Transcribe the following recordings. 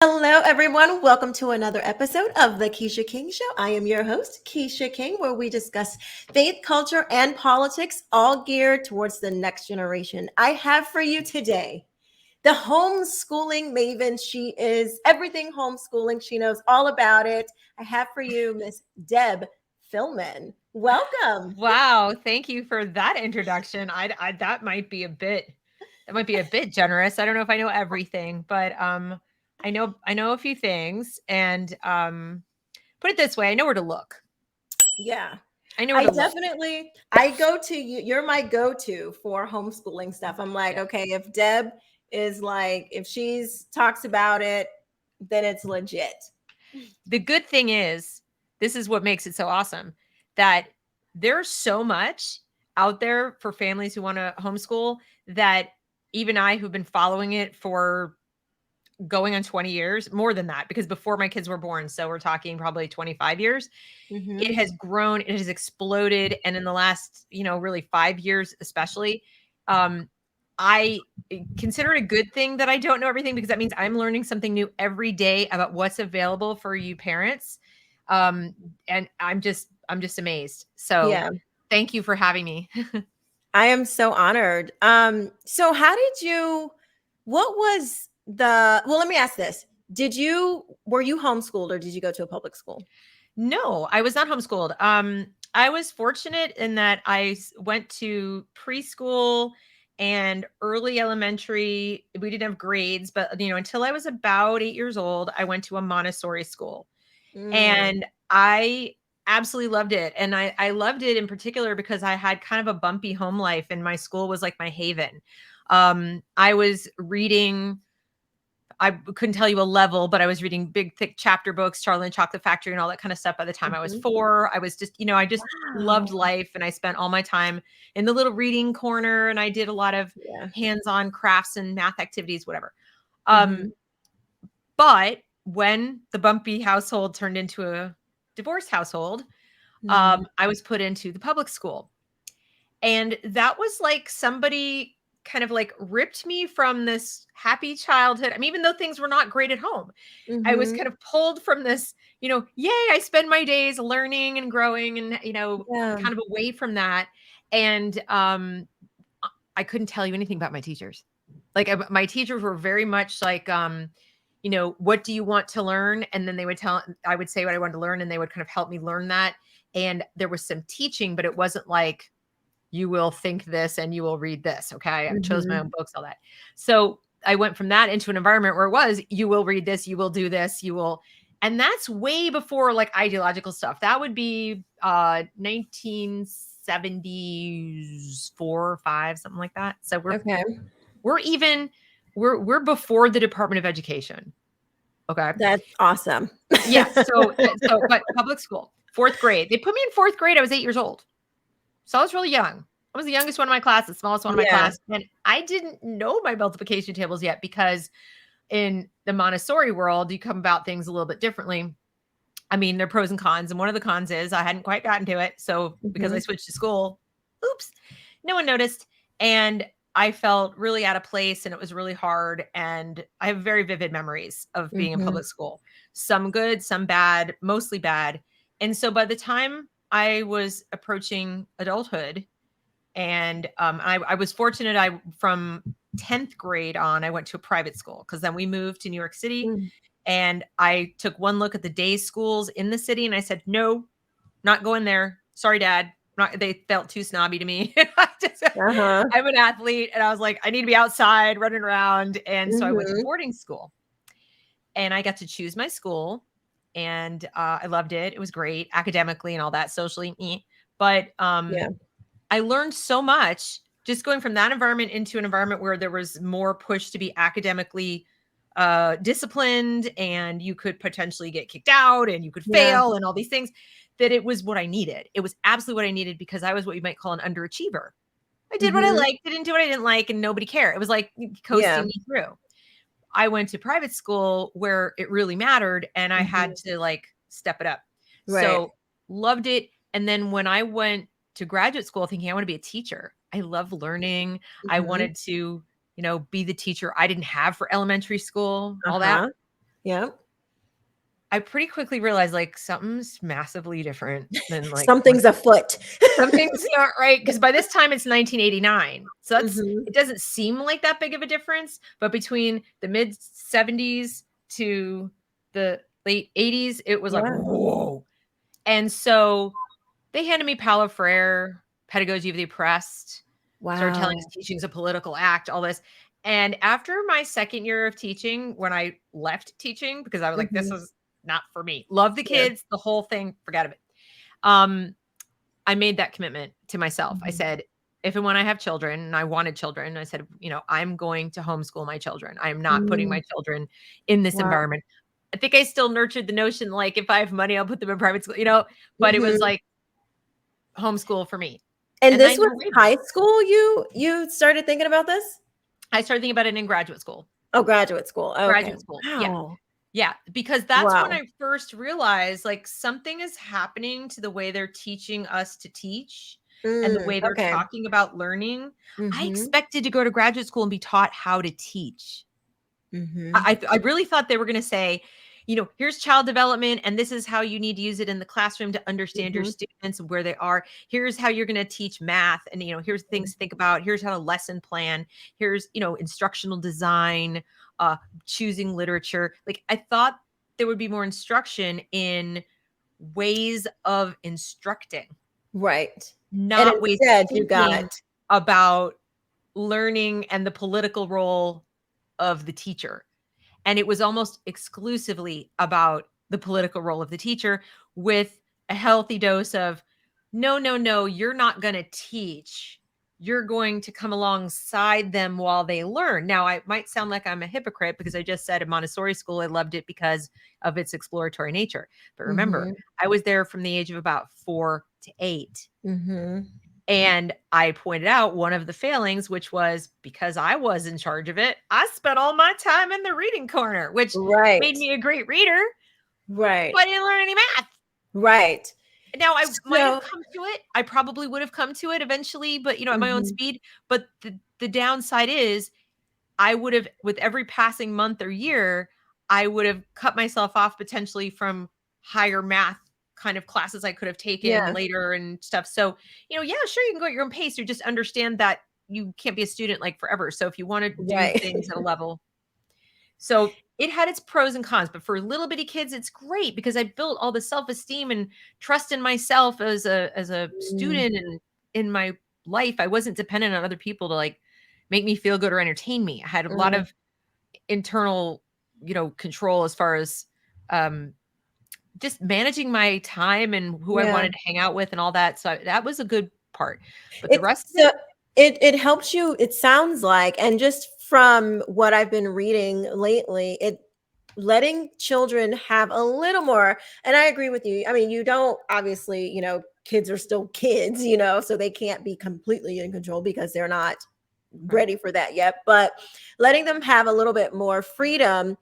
Hello, everyone. Welcome to another episode of the Quisha King Show. I am your host, Quisha King, where we discuss faith, culture, and politics, all geared towards the next generation. I have for you today the homeschooling maven. She is everything homeschooling. She knows all about it. I have for you Miss Deb Fillman. Welcome. Wow, thank you for that introduction. That might be a bit generous. I don't know if I know everything, but I know a few things, and put it this way, I know where to look. Yeah. I know where to look. I go to you. You're my go-to for homeschooling stuff. I'm like, Yeah. okay, if Deb is like, if she's talks about it, then it's legit. The good thing is, this is what makes it so awesome, that there's so much out there for families who want to homeschool that even I, who've been following it for going on 20 years, more than that, because before my kids were born, so we're talking probably 25 years, it Mm-hmm. has grown, it has exploded. And in the last, really 5 years, especially, I consider it a good thing that I don't know everything, because that means I'm learning something new every day about what's available for you parents. Um, and I'm just amazed. So Yeah, thank you for having me. I am so honored. So how did you? What was the? Well, let me ask this: were you homeschooled or did you go to a public school? No, I was not homeschooled. I was fortunate in that went to preschool and early elementary. We didn't have grades, but until I was about 8 years old, I went to a Montessori school, Mm, and I absolutely loved it. And I loved it in particular because I had kind of a bumpy home life, and my school was like my haven. I was reading, I couldn't tell you a level, but I was reading big, thick chapter books, Charlie and Chocolate Factory, and all that kind of stuff by the time I was mhm. 4. I was just, I just loved Wow. life. And I spent all my time in the little reading corner, and I did a lot of Yeah. hands on crafts and math activities, whatever. Um, Mm-hmm. but when the bumpy household turned into a divorced household, Mm. I was put into the public school. And that was like somebody kind of like ripped me from this happy childhood. I mean, even though things were not great at home, I was Mm-hmm. kind of pulled from this, yay, I spend my days learning and growing and, Yeah. kind of away from that. And I couldn't tell you anything about my teachers. Like my teachers were very much like, what do you want to learn? And then I would say what I wanted to learn, and they would kind of help me learn that. And there was some teaching, but it wasn't like, you will think this and you will read this. Okay. I chose my Mm-hmm. own books, all that. So I went from that into an environment where it was, you will read this, you will do this, you will. And that's way before like ideological stuff. That would be 1974 or 5, something like that. So Okay. we're even we're before the Department of Education. Okay. That's awesome. Yeah. But public school, 4th grade. They put me in 4th grade. I was 8 years old. So I was really young. I was the youngest one in my class, the smallest one in my Yeah. class. And I didn't know my multiplication tables yet, because in the Montessori world, you come about things a little bit differently. I mean, there are pros and cons. And one of the cons is I hadn't quite gotten to it. So because I Mm-hmm. switched to school, oops, no one noticed. And I felt really out of place, and it was really hard. And I have very vivid memories of being in Mm-hmm. public school, some good, some bad, mostly bad. And so by the time I was approaching adulthood, and I was fortunate. I From 10th grade on, I went to a private school, because then we moved to New York City, Mm. and I took one look at the day schools in the city, and I said, no, not going there. Sorry, Dad. Not, they felt too snobby to me. Uh-huh. I'm an athlete, and I was like, I need to be outside running around. And so I went to Mm-hmm. boarding school, and I got to choose my school, and I loved it. It was great academically and all that, socially. But Yeah. I learned so much just going from that environment into an environment where there was more push to be academically disciplined, and you could potentially get kicked out and you could Yeah. fail and all these things, that it was what I needed. It was absolutely what I needed, because I was what you might call an underachiever. I did what I Mm-hmm. liked, I didn't do what I didn't like, and nobody cared. It was like Yeah. coasting me through. I went to private school where it really mattered, and I had Mm-hmm. to like step it up. Right. So loved it. And then when I went to graduate school thinking I want to be a teacher, I love learning. I Mm-hmm. wanted to, be the teacher I didn't have for elementary school, all that. Uh-huh. Yeah. I pretty quickly realized like something's massively different than like what Something's afoot. something's not right. Because by this time it's 1989. So Mhm. it doesn't seem like that big of a difference. But between the mid 70s to the late 80s, it was like, Yeah. whoa. And so they handed me Paulo Freire, Pedagogy of the Oppressed, started telling us Wow. teaching is a political act, all this. And after my second year of teaching, when I left teaching, because I was like, this Mhm. is not for me. Love the Yeah. kids, the whole thing, forget of it. Um, I made that commitment to myself. I Mhm. said, if and when I have children, and I wanted children, I said, I'm going to homeschool my children. I am not putting Mm. my children in this Wow. environment. I think I still nurtured the notion, like, if I have money, I'll put them in private school, but it was Mhm. like homeschool for me. And And I this was never wavered. high school you started thinking about this? I started thinking about it in graduate school. Oh, graduate school. Okay. Graduate school. Yeah. Wow. Yeah. Because that's when Wow. I first realized like something is happening to the way they're teaching us to teach and the way they're Okay. talking about learning. I Mhm. expected to go to graduate school and be taught how to teach. Mhm. I really thought they were going to say, here's child development, and this is how you need to use it in the classroom to understand your Mhm. students and where they are. Here's how you're going to teach math, and here's things to think about. Here's how to lesson plan. Here's instructional design, choosing literature. Like I thought there would be more instruction in ways of instructing, Right. And not ways of instead you got thinking about learning and the political role of the teacher. And it was almost exclusively about the political role of the teacher with a healthy dose of, no, no, no, you're not going to teach. You're going to come alongside them while they learn. Now, I might sound like I'm a hypocrite because I just said at Montessori school, I loved it because of its exploratory nature. But remember, Mhm. I was there from the age of about 4 to 8. Mhm. And I pointed out one of the failings, which was because I was in charge of it, I spent all my time in the reading corner, which made Right. me a great reader, Right. but I didn't learn any math. Right. Now I might have So come to it. I probably would have come to it eventually, but at my own mhm. speed. But the downside is I would have, with every passing month or year, I would have cut myself off potentially from higher math kind of classes I could have taken Yeah. later and stuff. So, yeah, sure, you can go at your own pace. You just understand that you can't be a student like forever. So if you want to do Right. things at a level, so it had its pros and cons, but for little bitty kids, it's great because I built all the self-esteem and trust in myself as a Mm. student and in my life. I wasn't dependent on other people to like make me feel good or entertain me. I had a lot Mm. of internal, control as far as um just managing my time and who I Yeah. wanted to hang out with and all that. So that was a good part. But the It's rest of so it, it helps you, it sounds like, and just from what I've been reading lately, it letting children have a little more, and I agree with you. I mean, you don't obviously, kids are still kids, so they can't be completely in control because they're not right. ready for that yet, but letting them have a little bit more freedom,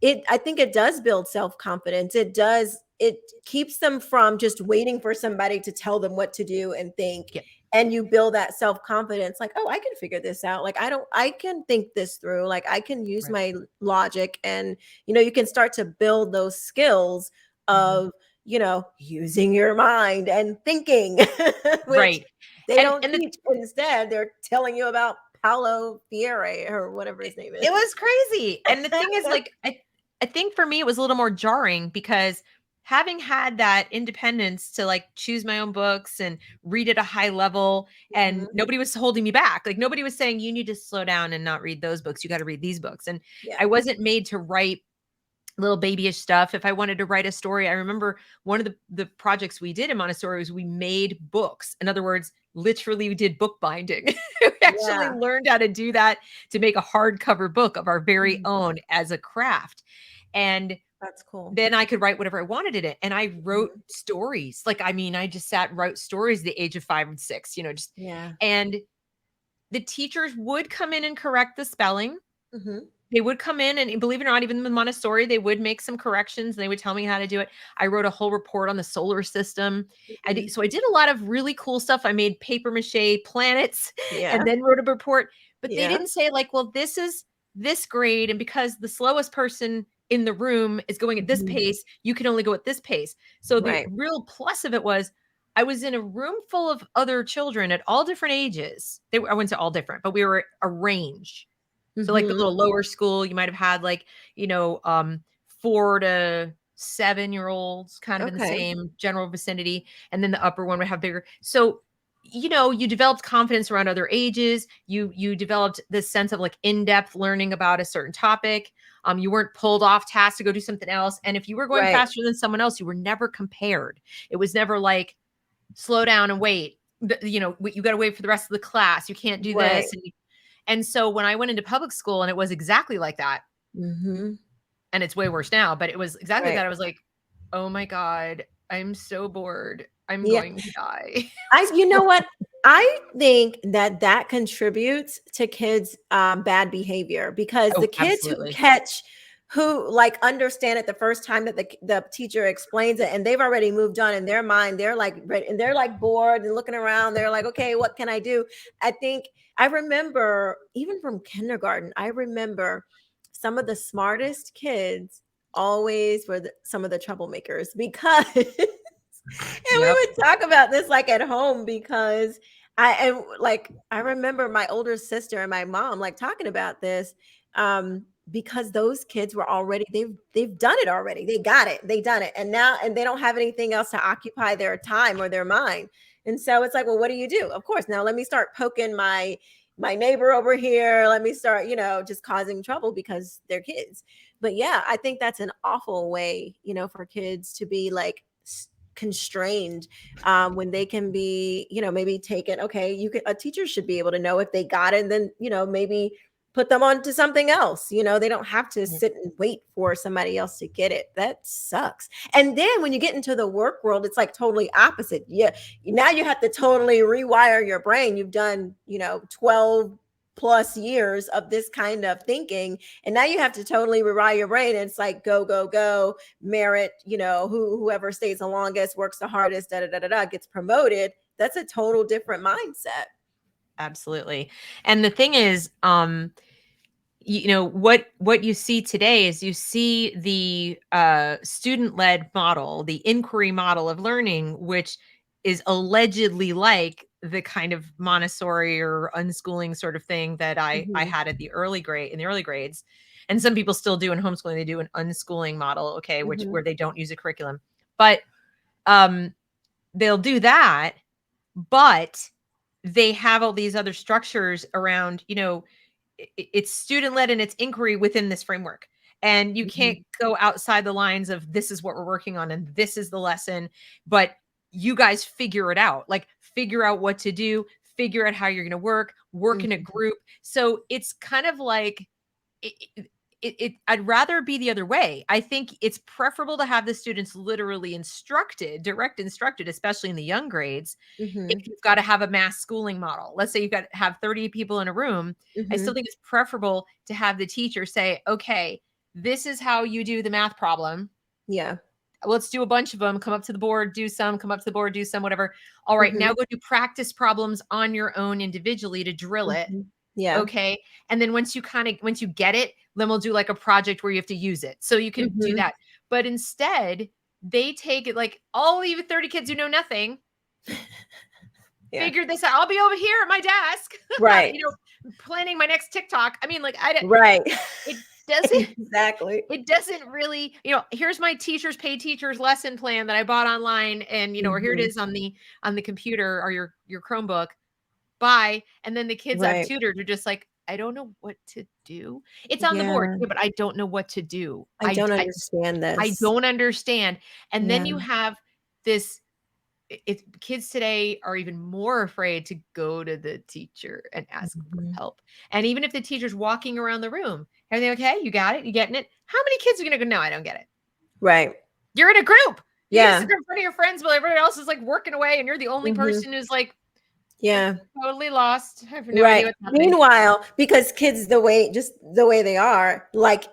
I think it does build self-confidence. It keeps them from just waiting for somebody to tell them what to do and think. Yeah. And you build that self-confidence, like, oh, I can figure this out. Like, I can think this through. Like, I can use Right. my logic. And you can start to build those skills Mhm. of, using your mind and thinking, which Right. they And don't and the teach. Instead, they're telling you about Paulo Freire or whatever his name It is. was crazy. And the thing is, like, I think for me it was a little more jarring because having had that independence to like choose my own books and read at a high level, and Mhm. nobody was holding me back. Like nobody was saying you need to slow down and not read those books. You got to read these books. And Yeah. I wasn't made to write little babyish stuff. If I wanted to write a story, I remember one of the projects we did in Montessori was we made books. In other words, literally we did book binding. We actually Yeah. learned how to do that to make a hardcover book of our very Mhm. own as a craft. And That's cool. then I could write whatever I wanted in it. And I wrote Mhm. stories. Like, I mean, I just sat and wrote stories at the age of 5 and 6, just Yeah. and the teachers would come in and correct the spelling. Mhm. They would come in and believe it or not, even in Montessori, they would make some corrections and they would tell me how to do it. I wrote a whole report on the solar system. Mhm. So I did a lot of really cool stuff. I made paper mache planets and Yeah. then wrote a report, but they Yeah. didn't say like, well, this is this grade. And because the slowest person in the room is going at this Mhm. pace. You can only go at this pace. So the Right. real plus of it was I was in a room full of other children at all different ages. I went to all different, but we were arranged. So like the Mhm. little lower school, you might have had like, 4 to 7-year olds kind of in the Okay. same general vicinity. And then the upper one would have bigger. So, you developed confidence around other ages. You developed this sense of like in-depth learning about a certain topic. You weren't pulled off task to go do something else. And if you were going Right. faster than someone else, you were never compared. It was never like, slow down and wait. You got to wait for the rest of the class. You can't do Right. this. And so when I went into public school and it was exactly like that, Mhm. and it's way worse now, but it was exactly Right. that. I was like, oh my God, I'm so bored. I'm Yeah. going to die. You know what? I think that that contributes to kids' bad behavior because the Oh, kids absolutely. who like understand it the first time that the teacher explains it, and they've already moved on in their mind, they're like ready, and they're like bored and looking around. They're like, okay, what can I do? I think I remember even from kindergarten, I remember some of the smartest kids always were some of the troublemakers because and we Yep. would talk about this like at home because I remember my older sister and my mom like talking about this because those kids were already they've done it already. They got it. They done it. And now and they don't have anything else to occupy their time or their mind. And so it's like, well, what do you do? Of course, now let me start poking my neighbor over here. Let me start, just causing trouble because they're kids. But yeah, I think that's an awful way, for kids to be like constrained when they can be, maybe taken. Okay, a teacher should be able to know if they got it, and then maybe put them on to something else. They don't have to sit and wait for somebody else to get it. That sucks. And then when you get into the work world, it's like totally opposite. Yeah, now you have to totally rewire your brain. You've done 12 plus years of this kind of thinking, and now you have to totally rewire your brain. And it's like go go go, merit, whoever stays the longest, works the hardest, da da da da da, gets promoted. That's a total different mindset. Absolutely. And the thing is, what you see today is you see the student-led model, the inquiry model of learning, which is allegedly like the kind of Montessori or unschooling sort of thing that I Mhm. had in the early grades. And some people still do in homeschooling. They do an unschooling model, okay, which Mhm. where they don't use a curriculum. But um they'll do that, but they have all these other structures around, it's student led and it's inquiry within this framework. And you can't Mhm. go outside the lines of this is what we're working on and this is the lesson, but you guys figure it out. Like figure out what to do, figure out how you're going to work in a Mhm. group. So it's kind of like I'd rather be the other way. I think it's preferable to have the students literally instructed, direct instructed, especially in the young grades. If Mhm. you've got to have a mass schooling model, let's say you've got to have 30 people in a room, I still Mhm. think it's preferable to have the teacher say, okay, this is how you do the math problem. Yeah. Let's do a bunch of them. Come up to the board, do some, come up to the board, do some, whatever. All right, Mhm. now go do practice problems on your own individually to drill it. Mhm. Yeah. Okay. And then once you get it, then we'll do like a project where you have to use it. So you can do Mhm. that. But instead, they take it like all you 30 kids who know nothing, Yeah. figure this out. I'll be over here at my desk, Right. planning my next TikTok. I mean, like I don't, Right. it doesn't Exactly. it doesn't really, here's my teacher's paid teacher's lesson plan that I bought online and or here it Mhm. is on the computer or your Chromebook. Bye. And then the kids I've Right. tutored are just like, I don't know what to do. It's on the board. Yeah. Yeah, but I don't know what to do. I don't understand I this. don't understand. And then Yeah. you have this kids today are even more afraid to go to the teacher and ask for Mhm. help. And even if the teacher's walking around the room, are they okay? You got it? You getting it? How many kids are going to go, no, I don't get it. Right. You're in a group. You get to Yeah. sit there in front of your friends while everybody else is like working away and you're the only Mhm. person who's like, I'm Yeah. totally lost. I have no idea Right. what's happening. Meanwhile, because kids just the way they are, like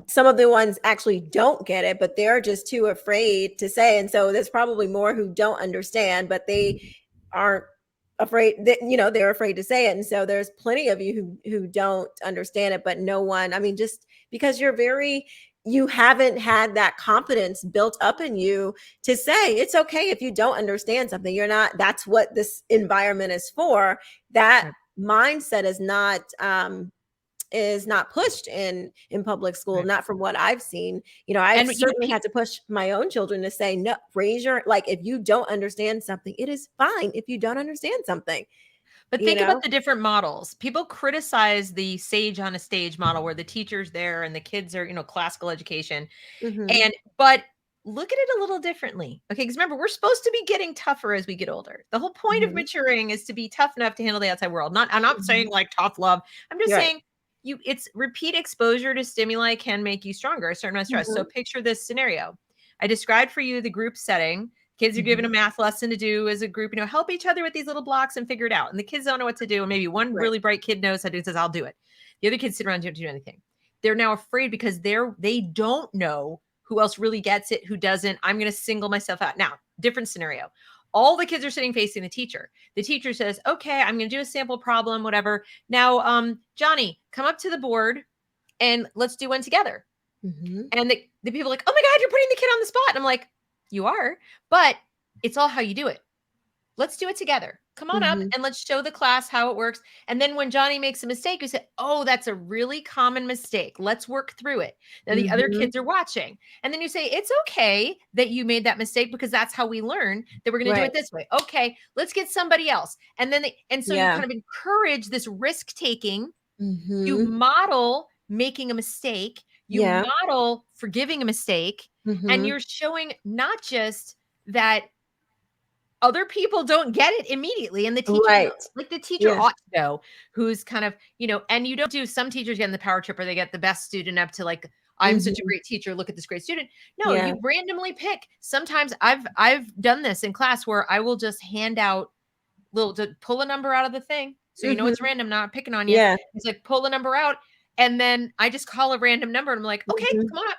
some of the ones actually don't get it, but they're just too afraid to say. And so there's probably more who don't understand, but they aren't afraid that, they're afraid to say it. And so there's plenty of you who don't understand it, but no one, I mean, just because you haven't had that confidence built up in you to say it's okay if you don't understand something. You're not, that's what this environment is for. That mindset is not pushed in public school, Right. not from what I've seen. I've And certainly had to push my own children to say, no, raise your, like, if you don't understand something, it is fine if you don't understand something. But think about the different models. People criticize the sage on a stage model where the teacher's there and the kids are, classical education. Mm-hmm. But look at it a little differently. Okay, because remember, we're supposed to be getting tougher as we get older. The whole point of Mm-hmm. maturing is to be tough enough to handle the outside world. I'm not saying like tough love. I'm just Right. saying it's repeat exposure to stimuli can make you stronger, a certain amount of stress. So Mm-hmm. picture this scenario. I described for you the group setting. Kids are given a math lesson to do as a group, help each other with these little blocks and figure it out. And the kids don't know what to do. And maybe one Right. really bright kid knows how to do it, says, I'll do it. The other kids sit around and don't do anything. They're now afraid because they don't know who else really gets it, who doesn't. I'm going to single myself out. Now, different scenario. All the kids are sitting facing the teacher. The teacher says, okay, I'm going to do a sample problem, whatever. Now, Johnny, come up to the board and let's do one together. Mm-hmm. And the people are like, oh my God, you're putting the kid on the spot. And I'm like, you are, but it's all how you do it. Let's do it together. Come on up and let's show the class how it works. And then when Johnny makes a mistake, you say, oh, that's a really common mistake. Let's work through it. Now the other kids are watching. And then you say, it's okay that you made that mistake because that's how we learn that we're going to do it this way. Okay, let's get somebody else. And then so you kind of encourage this risk taking. You model making a mistake. You model forgiving a mistake. And you're showing not just that other people don't get it immediately. And the teacher, like the teacher ought to know who's kind of, and you don't do, some teachers get in the power trip or they get the best student up to like, I'm such a great teacher. Look at this great student. No, you randomly pick. Sometimes I've done this in class where I will just hand out to pull a number out of the thing. So, it's random, not picking on you. Yeah. It's like, pull a number out. And then I just call a random number and I'm like, okay, come on up.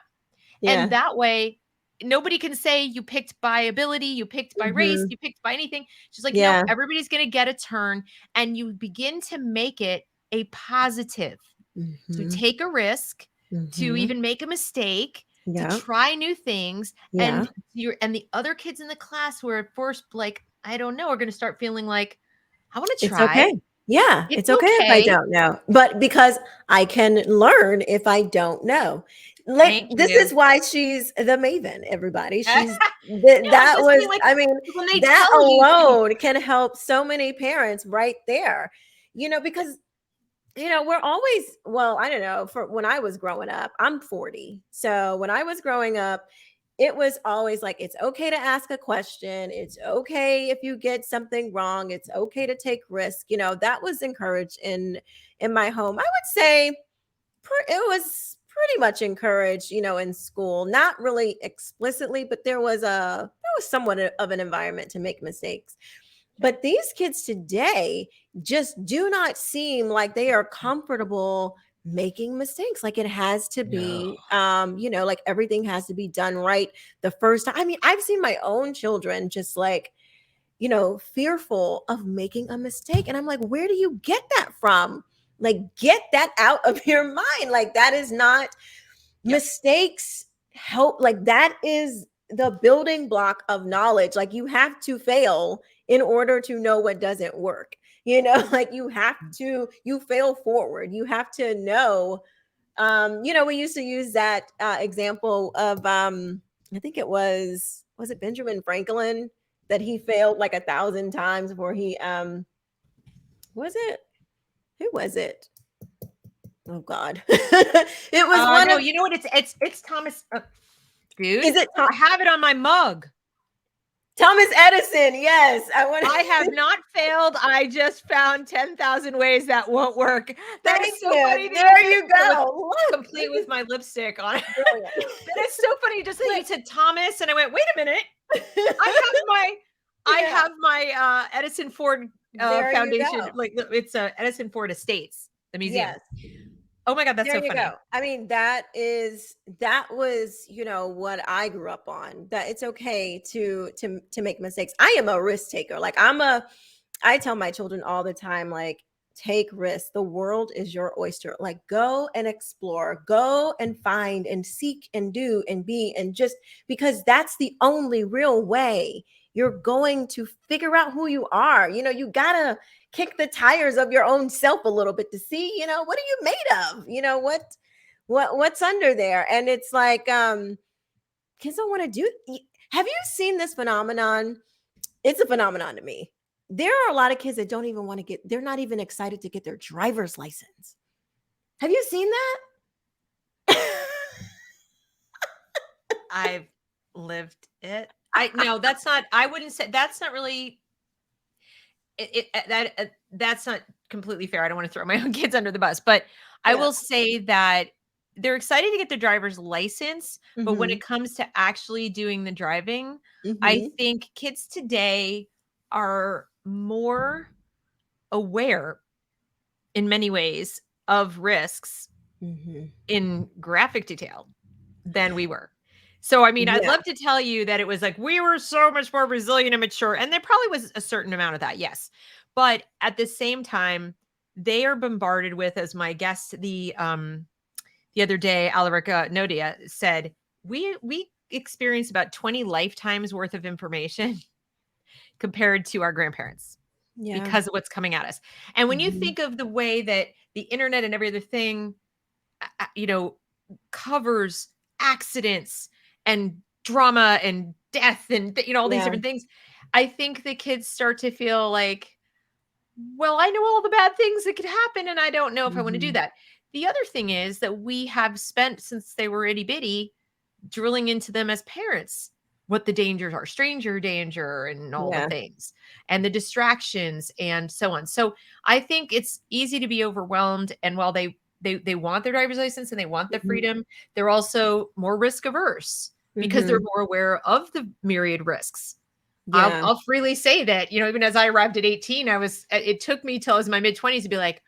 Yeah. And that way, nobody can say you picked by ability, you picked by race, you picked by anything. Just like, no, everybody's going to get a turn. And you begin to make it a positive, to take a risk, to even make a mistake, to try new things. And the other kids in the class who are at first like, I don't know, are going to start feeling like, I want to try. It's okay. Yeah, it's okay if I don't know. But because I can learn if I don't know. Like, this is why she's the maven, everybody. She's that was like, I mean, that alone can help so many parents right there. Because we're always, well, I don't know, for when I was growing up, I'm 40. So when I was growing up, it was always like, it's okay to ask a question. It's okay if you get something wrong. It's okay to take risk. That was encouraged in my home. I would say it was pretty much encouraged, in school, not really explicitly, but there was somewhat of an environment to make mistakes. But these kids today just do not seem like they are comfortable making mistakes. Like, it has to be, like everything has to be done right the first time. I mean, I've seen my own children just like, fearful of making a mistake. And I'm like, where do you get that from? Like, get that out of your mind. Like, that is not mistakes help. Like, that is the building block of knowledge. Like, you have to fail in order to know what doesn't work. Like, you fail forward. You have to know, we used to use that example of, I think it was it Benjamin Franklin, that he failed like 1,000 times before he, who was it? Oh God. It was one no, of, you know what? It's Thomas. Dude, is it I have it on my mug. Thomas Edison. Yes. I have not failed. I just found 10,000 ways that won't work. That is so funny. There you go. Complete with my lipstick on it. That is so funny. Just that you said Thomas, and I went, wait a minute. I have my Edison Ford Foundation. Like, it's Edison Ford Estates, the museum. Yes. Oh my God, that's so funny. Go. I mean, that was, what I grew up on, that it's okay to make mistakes. I am a risk taker. Like, I tell my children all the time, like, take risks. The world is your oyster. Like, go and explore, go and find and seek and do and be, and just because that's the only real way you're going to figure out who you are. You gotta kick the tires of your own self a little bit to see, what are you made of? What's under there? And it's like, kids don't want to do. Have you seen this phenomenon? It's a phenomenon to me. There are a lot of kids that don't even want to they're not even excited to get their driver's license. Have you seen that? I've lived it. I wouldn't say that's not really that's not completely fair. I don't want to throw my own kids under the bus, but I will say that they're excited to get their driver's license, but when it comes to actually doing the driving, I think kids today are more aware in many ways of risks in graphic detail than we were. So, I mean, I'd love to tell you that it was like we were so much more resilient and mature, and there probably was a certain amount of that, yes. But at the same time, they are bombarded with, as my guest the other day, Alarica Nodia said, we experienced about 20 lifetimes worth of information compared to our grandparents because of what's coming at us. And when you think of the way that the internet and every other thing, covers accidents and drama and death and all these different things, I think the kids start to feel like, well, I know all the bad things that could happen, and I don't know if I want to do that. The other thing is that we have spent, since they were itty bitty, drilling into them as parents what the dangers are, stranger danger and all the things and the distractions and so on. So I think it's easy to be overwhelmed. And while they want their driver's license and they want the freedom, they're also more risk averse because they're more aware of the myriad risks. I'll freely say that, even as I arrived at 18, it took me till I was in my mid 20s to be like,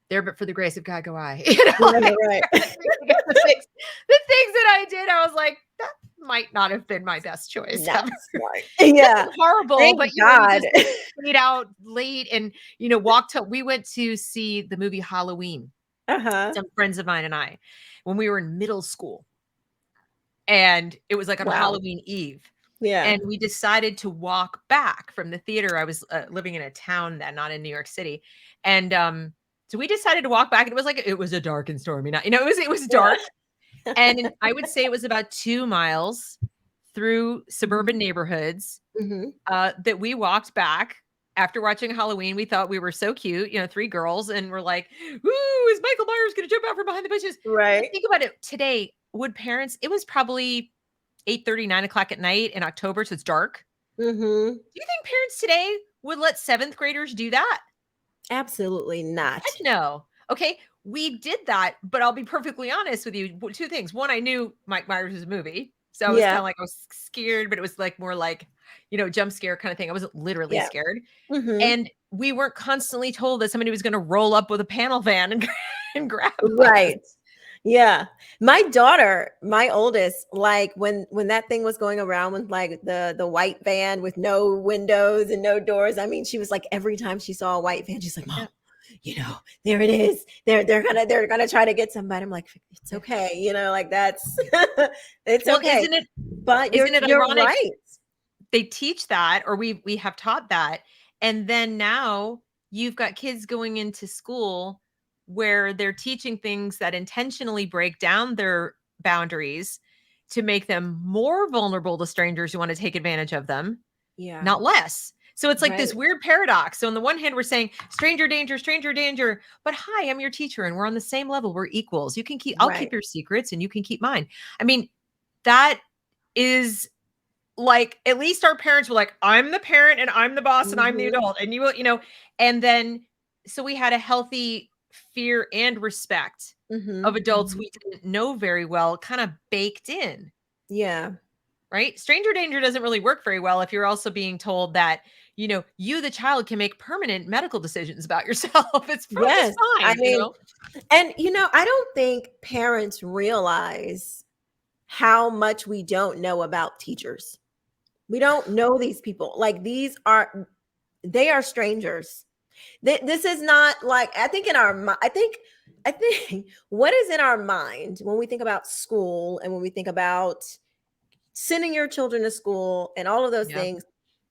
there, but for the grace of God, go I. Right. The things that I did, I was like, that might not have been my best choice. That's smart. Yeah. Horrible. Thank but God. We just stayed out late and, we went to see the movie Halloween. Some friends of mine and I, when we were in middle school. And it was like on Halloween Eve. Yeah. And we decided to walk back from the theater. I was living in a town then, not in New York City. And so we decided to walk back. And it was a dark and stormy night. It was dark. And I would say it was about 2 miles through suburban neighborhoods that we walked back after watching Halloween. We thought we were so cute, 3 girls. And we're like, ooh, is Michael Myers going to jump out from behind the bushes? Right. But think about it today. It was probably 8:30, 9 o'clock at night in October, so it's dark. Do you think parents today would let 7th graders do that? Absolutely not. Heck no. Okay, we did that, but I'll be perfectly honest with you. 2 things. One, I knew Mike Myers was a movie, so I was kind of like, I was scared, but it was like more like, jump scare kind of thing. I wasn't literally scared. And we weren't constantly told that somebody was going to roll up with a panel van and grab right. Us. Yeah. My daughter, my oldest, like when that thing was going around with like the white van with no windows and no doors. I mean, she was like, every time she saw a white van, she's like, Mom, there it is. They're gonna try to get somebody. I'm like, it's okay. Like that's it's okay. Isn't it? But you're right. They teach that, or we have taught that. And then now you've got kids going into school where they're teaching things that intentionally break down their boundaries to make them more vulnerable to strangers who want to take advantage of them, not less. So it's like this weird paradox. So on the one hand, we're saying stranger danger, but hi, I'm your teacher and we're on the same level. We're equals. I'll keep your secrets and you can keep mine. I mean, that is like, at least our parents were like, I'm the parent and I'm the boss and I'm the adult and you will, and then, so we had a healthy fear and respect of adults we didn't know very well, kind of baked in. Yeah. Right. Stranger danger doesn't really work very well if you're also being told that, you, the child, can make permanent medical decisions about yourself. It's fine. I mean, and I don't think parents realize how much we don't know about teachers. We don't know these people. Like they are strangers. This is not like, I think in our I think what is in our mind when we think about school and when we think about sending your children to school and all of those Yep. things,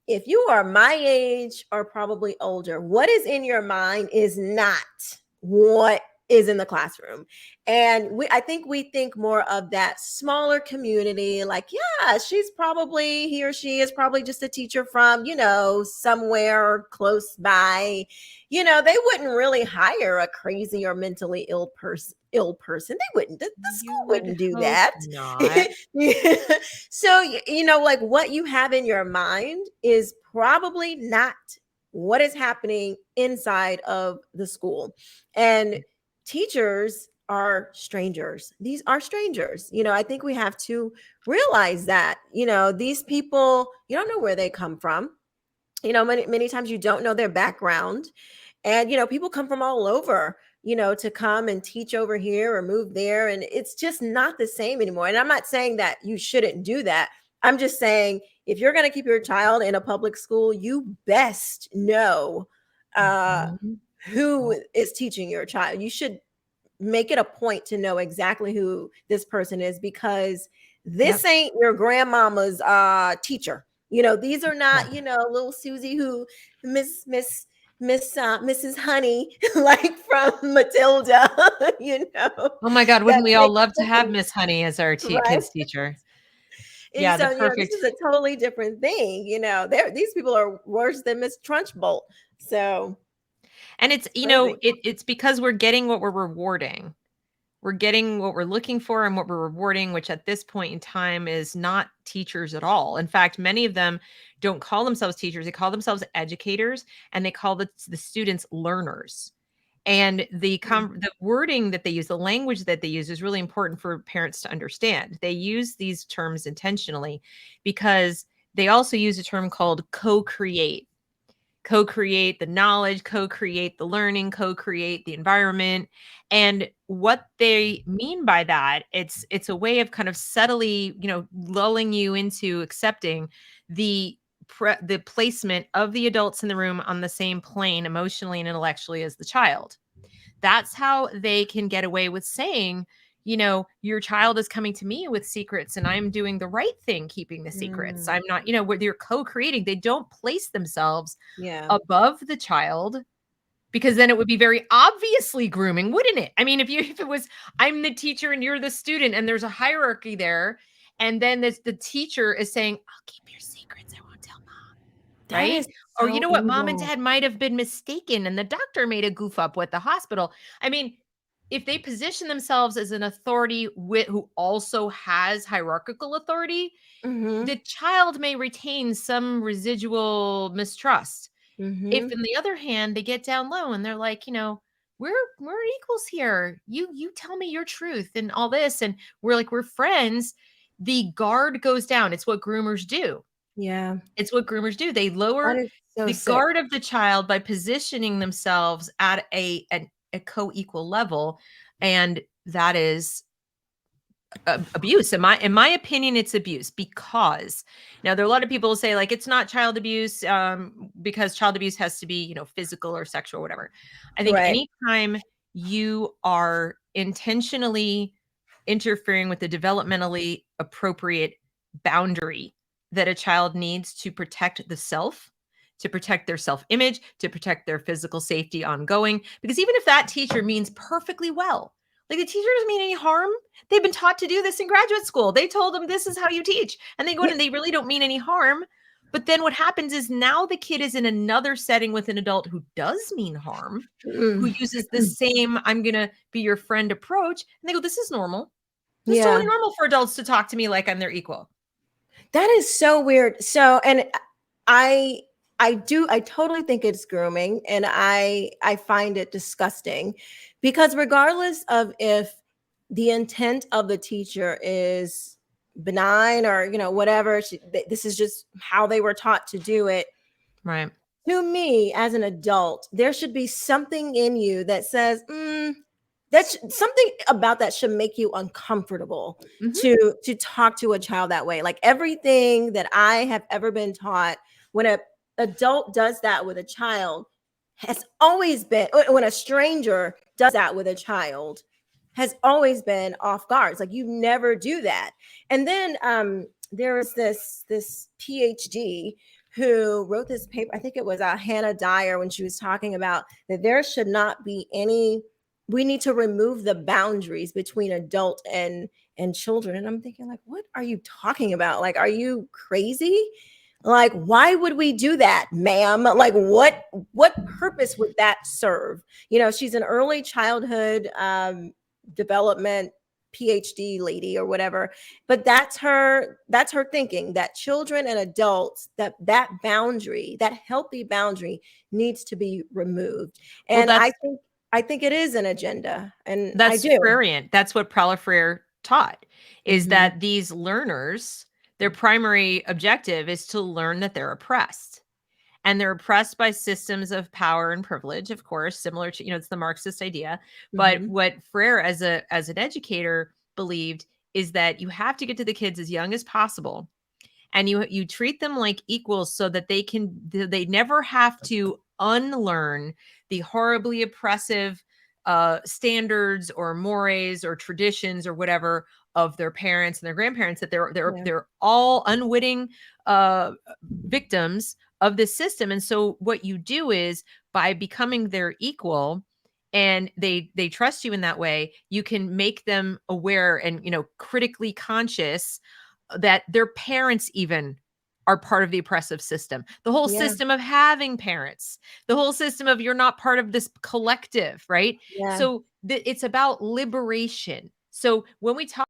if you are my age or probably older, what is in your mind is not what is in the classroom. And I think we think more of that smaller community, like, yeah, he or she is probably just a teacher from, somewhere close by. They wouldn't really hire a crazy or mentally ill person. They wouldn't. The You school would wouldn't do hope that. not. So, like what you have in your mind is probably not what is happening inside of the school. And teachers are strangers. These are strangers. I think we have to realize that, these people, you don't know where they come from. Many times you don't know their background. And, people come from all over, to come and teach over here or move there. And it's just not the same anymore. And I'm not saying that you shouldn't do that. I'm just saying if you're going to keep your child in a public school, you best know Mhm. who is teaching your child. You should make it a point to know exactly who this person is, because Yep. this ain't your grandmama's teacher. These are not, little Susie who Mrs. Honey, like from Matilda, Oh my God, that wouldn't we all makes love to have sense, Miss Honey as our right? kids teacher? And Yeah, the so, this perfect. is a totally different thing. These people are worse than Miss Trunchbull. So And it's, crazy. it's because we're getting what we're rewarding. We're getting what we're looking for and what we're rewarding, which at this point in time is not teachers at all. In fact, many of them don't call themselves teachers. They call themselves educators, and they call the students learners. And the wording that they use, the language that they use is really important for parents to understand. They use these terms intentionally because they also use a term called co-create the knowledge, co-create the learning, co-create the environment. And what they mean by that, it's a way of kind of subtly, lulling you into accepting the the placement of the adults in the room on the same plane emotionally and intellectually as the child. That's how they can get away with saying, your child is coming to me with secrets and I'm doing the right thing keeping the secrets. I'm not, where they're co-creating. They don't place themselves Yeah. above the child, because then it would be very obviously grooming, wouldn't it? I mean, if it was, I'm the teacher and you're the student and there's a hierarchy there, and then the teacher is saying, I'll keep your secrets, I won't tell mom, That right? is Or you so know what, mom and evil. dad might have been mistaken and the doctor made a goof up with the hospital. I mean, if they position themselves as an authority who also has hierarchical authority, Mm-hmm. the child may retain some residual mistrust. If, Mm-hmm. on the other hand, they get down low and they're like, we're equals here. You tell me your truth and all this, and we're friends. The guard goes down. It's what groomers do. Yeah. It's what groomers do. They That lower is so the sick. guard of the child by positioning themselves at a co-equal level, and that is abuse. In my opinion, it's abuse, because now there are a lot of people who say like it's not child abuse, because child abuse has to be, physical or sexual or whatever. I think Right. anytime you are intentionally interfering with the developmentally appropriate boundary that a child needs to protect the self, to protect their self-image, to protect their physical safety ongoing, because even if that teacher means perfectly well, like the teacher doesn't mean any harm. They've been taught to do this in graduate school. They told them this is how you teach. And they go in Yeah. and they really don't mean any harm. But then what happens is now the kid is in another setting with an adult who does mean harm, who Mm. uses the same I'm going to be your friend approach. And they go, this is normal. This is Yeah. totally normal for adults to talk to me like I'm their equal. That is so weird. So, and I I totally think it's grooming, and I find it disgusting, because regardless of if the intent of the teacher is benign or, whatever, this is just how they were taught to do it. Right. To me, as an adult, there should be something in you that says, that's something about that should make you uncomfortable Mhm. to talk to a child that way. Like everything that I have ever been taught, when a adult does that with a child, has always been, when a stranger does that with a child, has always been off guard. It's like, you never do that. And then there was this PhD who wrote this paper. I think it was Hannah Dyer, when she was talking about that there should not be any, we need to remove the boundaries between adult and children. And I'm thinking, like, what are you talking about? Like, are you crazy? Like, why would we do that, ma'am? Like, what purpose would that serve? You know, she's an early childhood development PhD lady or whatever, but that's her thinking, that children and adults, that boundary, that healthy boundary, needs to be removed. And Well, I think it is an agenda, and I that's do. Frrean. That's what Frre taught, is Mm-hmm. that these learners, their primary objective is to learn that they're oppressed. And they're oppressed by systems of power and privilege, of course, similar to, it's the Marxist idea. But Mm-hmm. what Frre, as an educator, believed is that you have to get to the kids as young as possible, and you treat them like equals, so that they never have to unlearn the horribly oppressive standards or mores or traditions or whatever of their parents and their grandparents, that they're all unwitting victims of this system. And so what you do is, by becoming their equal, and they trust you in that way, you can make them aware and critically conscious that their parents even are part of the oppressive system. The whole Yeah. system of having parents, the whole system of, you're not part of this collective, right? Yeah. So it's about liberation. So when we talk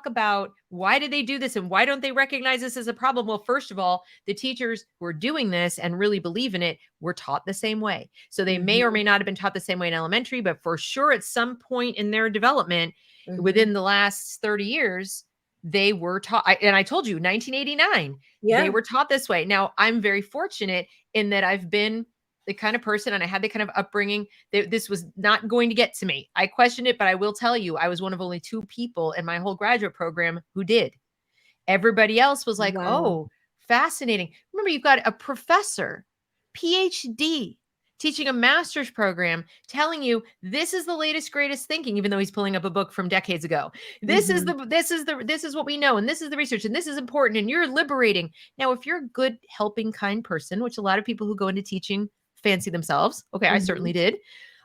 about why did they do this and why don't they recognize this as a problem? Well, first of all, the teachers who are doing this and really believe in it were taught the same way. So they may or may not have been taught the same way in elementary, but for sure at some point in their development, within the last 30 years, they were taught. And I told you, 1989, they were taught this way. Now, I'm very fortunate in that I've been the kind of person, and I had the kind of upbringing that this was not going to get to me. I questioned it, but I will tell you, I was one of only 2 people in my whole graduate program who did. Everybody else was like, oh, fascinating. Remember, you've got a professor, PhD, teaching a master's program, telling you this is the latest, greatest thinking, even though he's pulling up a book from decades ago. This is what we know, and this is the research, and this is important, and you're liberating. Now, if you're a good, helping, kind person, which a lot of people who go into teaching fancy themselves, okay, I certainly did.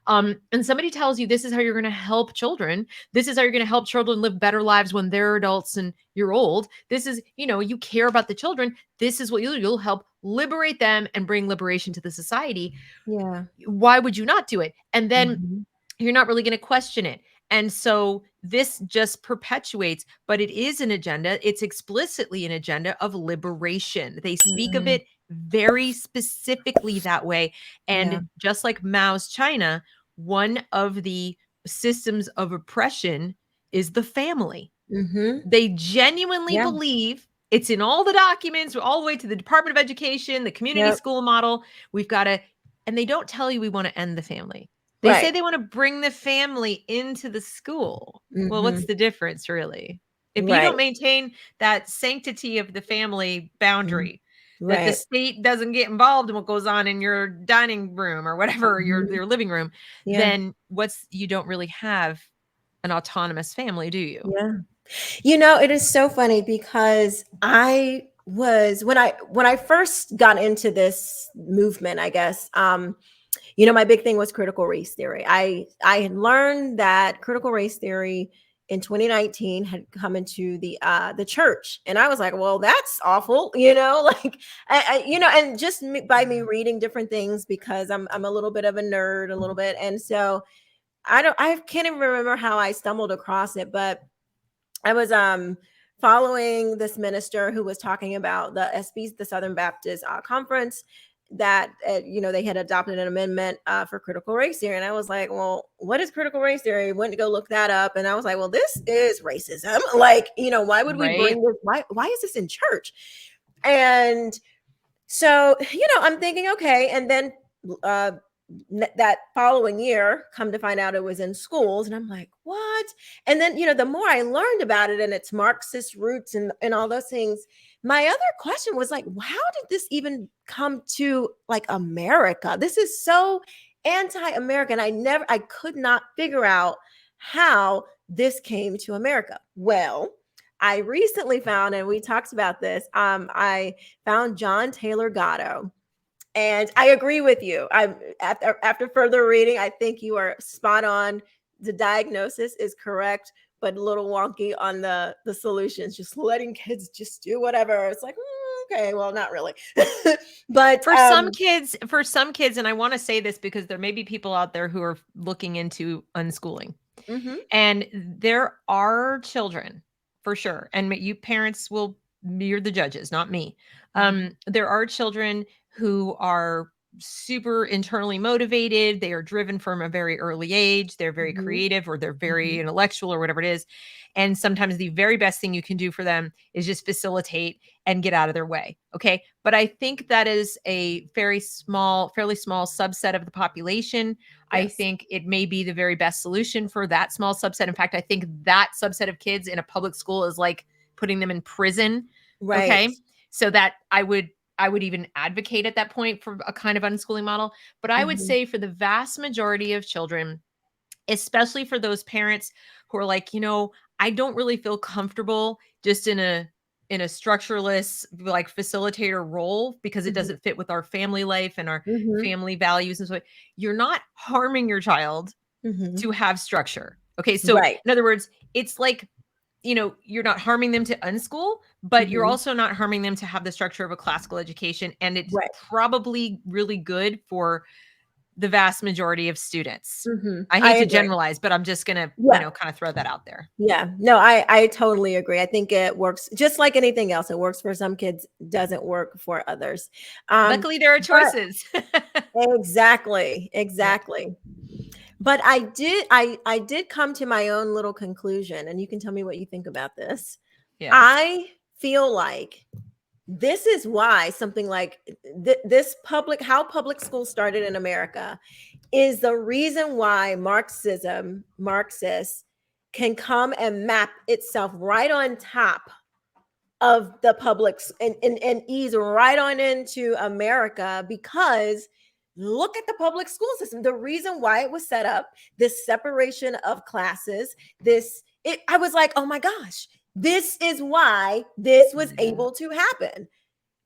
And somebody tells you this is how you're going to help children. This is how you're going to help children live better lives when they're adults and you're old. This is, you care about the children. This is what you'll help liberate them and bring liberation to the society. Yeah. Why would you not do it? And then you're not really going to question it. And so this just perpetuates, but it is an agenda. It's explicitly an agenda of liberation. They speak of it very specifically that way. And just like Mao's China, one of the systems of oppression is the family. They genuinely believe, it's in all the documents, all the way to the Department of Education, the community school model. We've got to, and they don't tell you we want to end the family. They say they want to bring the family into the school. Well, what's the difference, really? If you don't maintain that sanctity of the family boundary, that the state doesn't get involved in what goes on in your dining room or whatever, your living room, then you don't really have an autonomous family, do you? Yeah. It is so funny because I was, when I first got into this movement, I guess, my big thing was critical race theory. I had learned that critical race theory in 2019 had come into the church, and I was like, well, that's awful, like and just by me reading different things, because I'm a little bit of a nerd, a little bit, and so I can't even remember how I stumbled across it, but I was following this minister who was talking about the SBs, the Southern Baptist Conference, that they had adopted an amendment for critical race theory, and I was like, well, what is critical race theory? I went to go look that up, and I was like, well, this is racism. Like, why would we bring this? Why is this in church? And so I'm thinking, okay, and then that following year, come to find out it was in schools. And I'm like, what? And then, the more I learned about it and its Marxist roots and all those things, my other question was like, how did this even come to like America? This is so anti-American. I could not figure out how this came to America. Well, I recently found, and we talked about this, I found John Taylor Gatto. And I agree with you. After further reading, I think you are spot on. The diagnosis is correct, but a little wonky on the solutions. Just letting kids just do whatever. It's like, okay, well, not really. But for some kids, and I want to say this because there may be people out there who are looking into unschooling. And there are children, for sure. And you parents you're the judges, not me. There are children who are super internally motivated. They are driven from a very early age. They're very creative, or they're very intellectual, or whatever it is. And sometimes the very best thing you can do for them is just facilitate and get out of their way. Okay. But I think that is a fairly small subset of the population. Yes. I think it may be the very best solution for that small subset. In fact, I think that subset of kids in a public school is like putting them in prison. Right. Okay. So that I would even advocate at that point for a kind of unschooling model. But I would say for the vast majority of children, especially for those parents who are like, I don't really feel comfortable just in a structureless like facilitator role because it doesn't fit with our family life and our family values. And so you're not harming your child to have structure. Okay. So in other words, it's like, you're not harming them to unschool, but you're also not harming them to have the structure of a classical education. And it's probably really good for the vast majority of students. I hate to generalize, but I'm just going to, kind of throw that out there. Yeah, no, I totally agree. I think it works just like anything else. It works for some kids, doesn't work for others. Luckily, there are choices. Exactly. But I did come to my own little conclusion, and you can tell me what you think about this. Yeah. I feel like this is why something like how public school started in America is the reason why Marxists can come and map itself right on top of the public and ease right on into America, because look at the public school system. The reason why it was set up, this separation of classes, I was like, oh my gosh, this is why this was able to happen.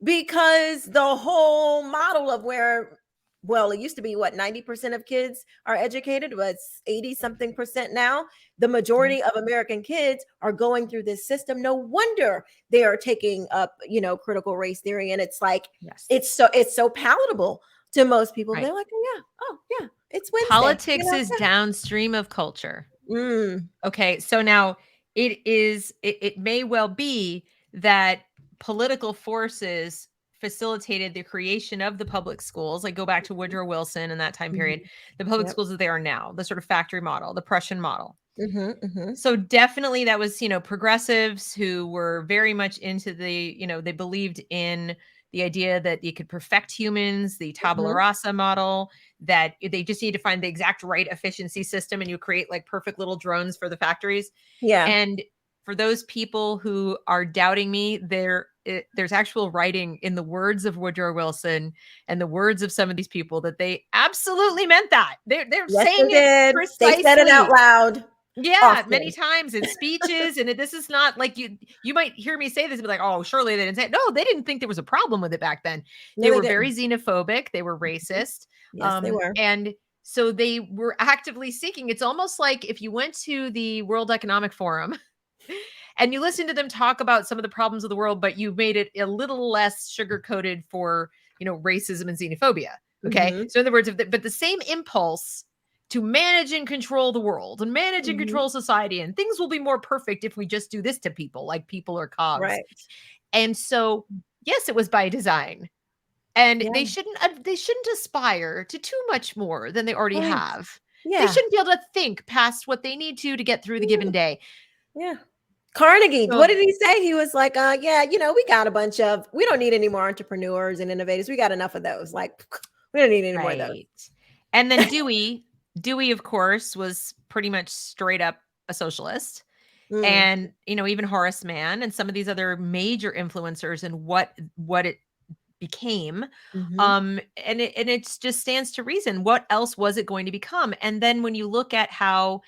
Because the whole model of it used to be 90% of kids are educated, but it's 80-something% now. The majority of American kids are going through this system. No wonder they are taking up, critical race theory. And it's like, it's so palatable to most people. Right. They're like, oh yeah, it's Wednesday. Politics is downstream of culture. Okay. So now it may well be that political forces facilitated the creation of the public schools, like go back to Woodrow Wilson and that time period, the public schools that they are now, the sort of factory model, the Prussian model. So definitely that was, progressives who were very much into they believed in the idea that you could perfect humans, the tabula rasa model, that they just need to find the exact right efficiency system and you create like perfect little drones for the factories. Yeah. And for those people who are doubting me, there's actual writing in the words of Woodrow Wilson and the words of some of these people that they absolutely meant that. They're saying it precisely. They said it out loud. Yeah, often. Many times in speeches. And this is not like you might hear me say this and be like, oh, surely they didn't say it. No, they didn't think there was a problem with it back then. They were very xenophobic. They were racist. Yes, they were. And so they were actively seeking. It's almost like if you went to the World Economic Forum and you listen to them talk about some of the problems of the world, but you made it a little less sugar-coated for, racism and xenophobia. Okay. So in other words, but the same impulse to manage and control the world and manage and control society, and things will be more perfect if we just do this to people, like people are cogs. Right. And so, yes, it was by design. And they shouldn't aspire to too much more than they already have. Yeah. They shouldn't be able to think past what they need to get through the given day. Yeah. Carnegie, what did he say? He was like, we got we don't need any more entrepreneurs and innovators. We got enough of those. Like, we don't need any more of those. And then Dewey, of course, was pretty much straight up a socialist. Mm, And, even Horace Mann and some of these other major influencers and what it became. mhm, And it just stands to reason. What else was it going to become? And then when you look at how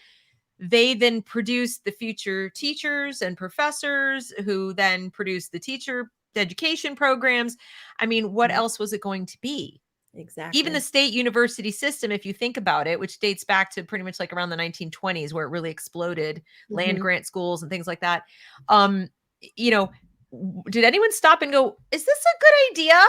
they then produce the future teachers and professors who then produce the teacher education programs, I mean, what yeah, else was it going to be? Even the exactly. state university system, if you think about it, which dates back to pretty much like around the 1920s, where it really exploded, land Mhm. grant schools and things like that. Um, you know, did anyone stop and go, is this a good idea?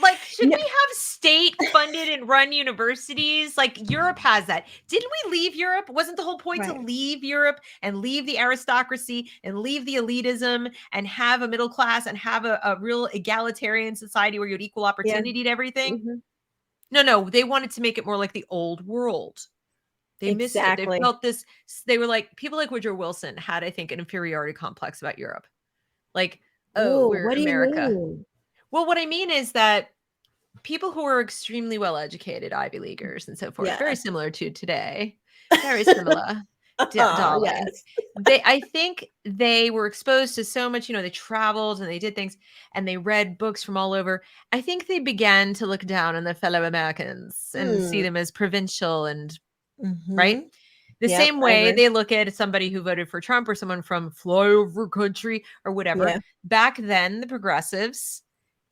Like, should No, we have state funded and run universities? Like Europe has that. Didn't we leave Europe? Wasn't the whole point to right. leave Europe and leave the aristocracy and leave the elitism and have a middle class and have a real egalitarian society where you had equal Yeah. opportunity to everything? Mhm. No, they wanted to make it more like the old world. They missed it. They Exactly. felt this. They were like, people like Woodrow Wilson had, I think, an inferiority complex about Europe. Like, oh, Ooh, we're what do you America. mean? Well, what I mean is that people who are extremely well educated, Ivy Leaguers and so forth, very Yeah. similar to today, very similar, darling. Yes. I think they were exposed to so much, they traveled and they did things and they read books from all over. I think they began to look down on their fellow Americans and see Mm. them as provincial and right. Mhm. The Yep, same I way agree. they look at somebody who voted for Trump or someone from flyover country or whatever. Yeah. Back then, the progressives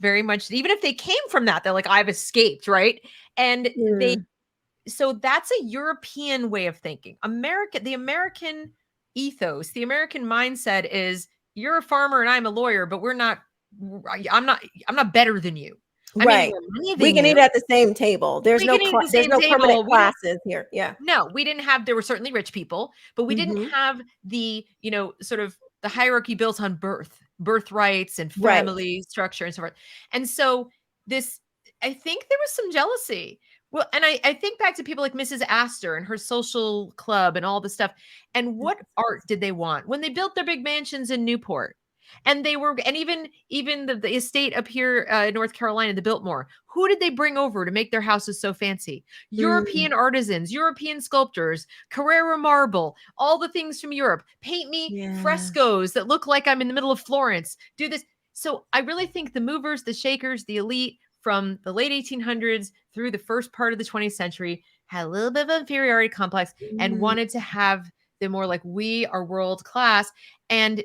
very much, even if they came from that, they're like, I've escaped, right? And Mm. so that's a European way of thinking. The American ethos, the American mindset is you're a farmer and I'm a lawyer, but I'm not, I'm not better than you. I'm making Right. more money We than can eat you. at the same table. We can eat at the There's same no permanent table. We don't classes here. Yeah. No, we didn't have there were certainly rich people, but we didn't Mhm. have the, sort of the hierarchy built on birthrights and Right. family structure and so forth. And so this I think there was some jealousy. Well, and I think back to people like Mrs. Astor and her social club and all the stuff. And what art did they want when they built their big mansions in Newport? And they were, and even the estate up here in North Carolina, the Biltmore. Who did they bring over to make their houses so fancy? Mm. European artisans, European sculptors, Carrara marble, all the things from Europe. Paint me Yeah. frescoes that look like I'm in the middle of Florence. Do this. So I really think the movers, the shakers, the elite from the late 1800s through the first part of the 20th century had a little bit of an inferiority complex and Mm. wanted to have the more like we are world class. And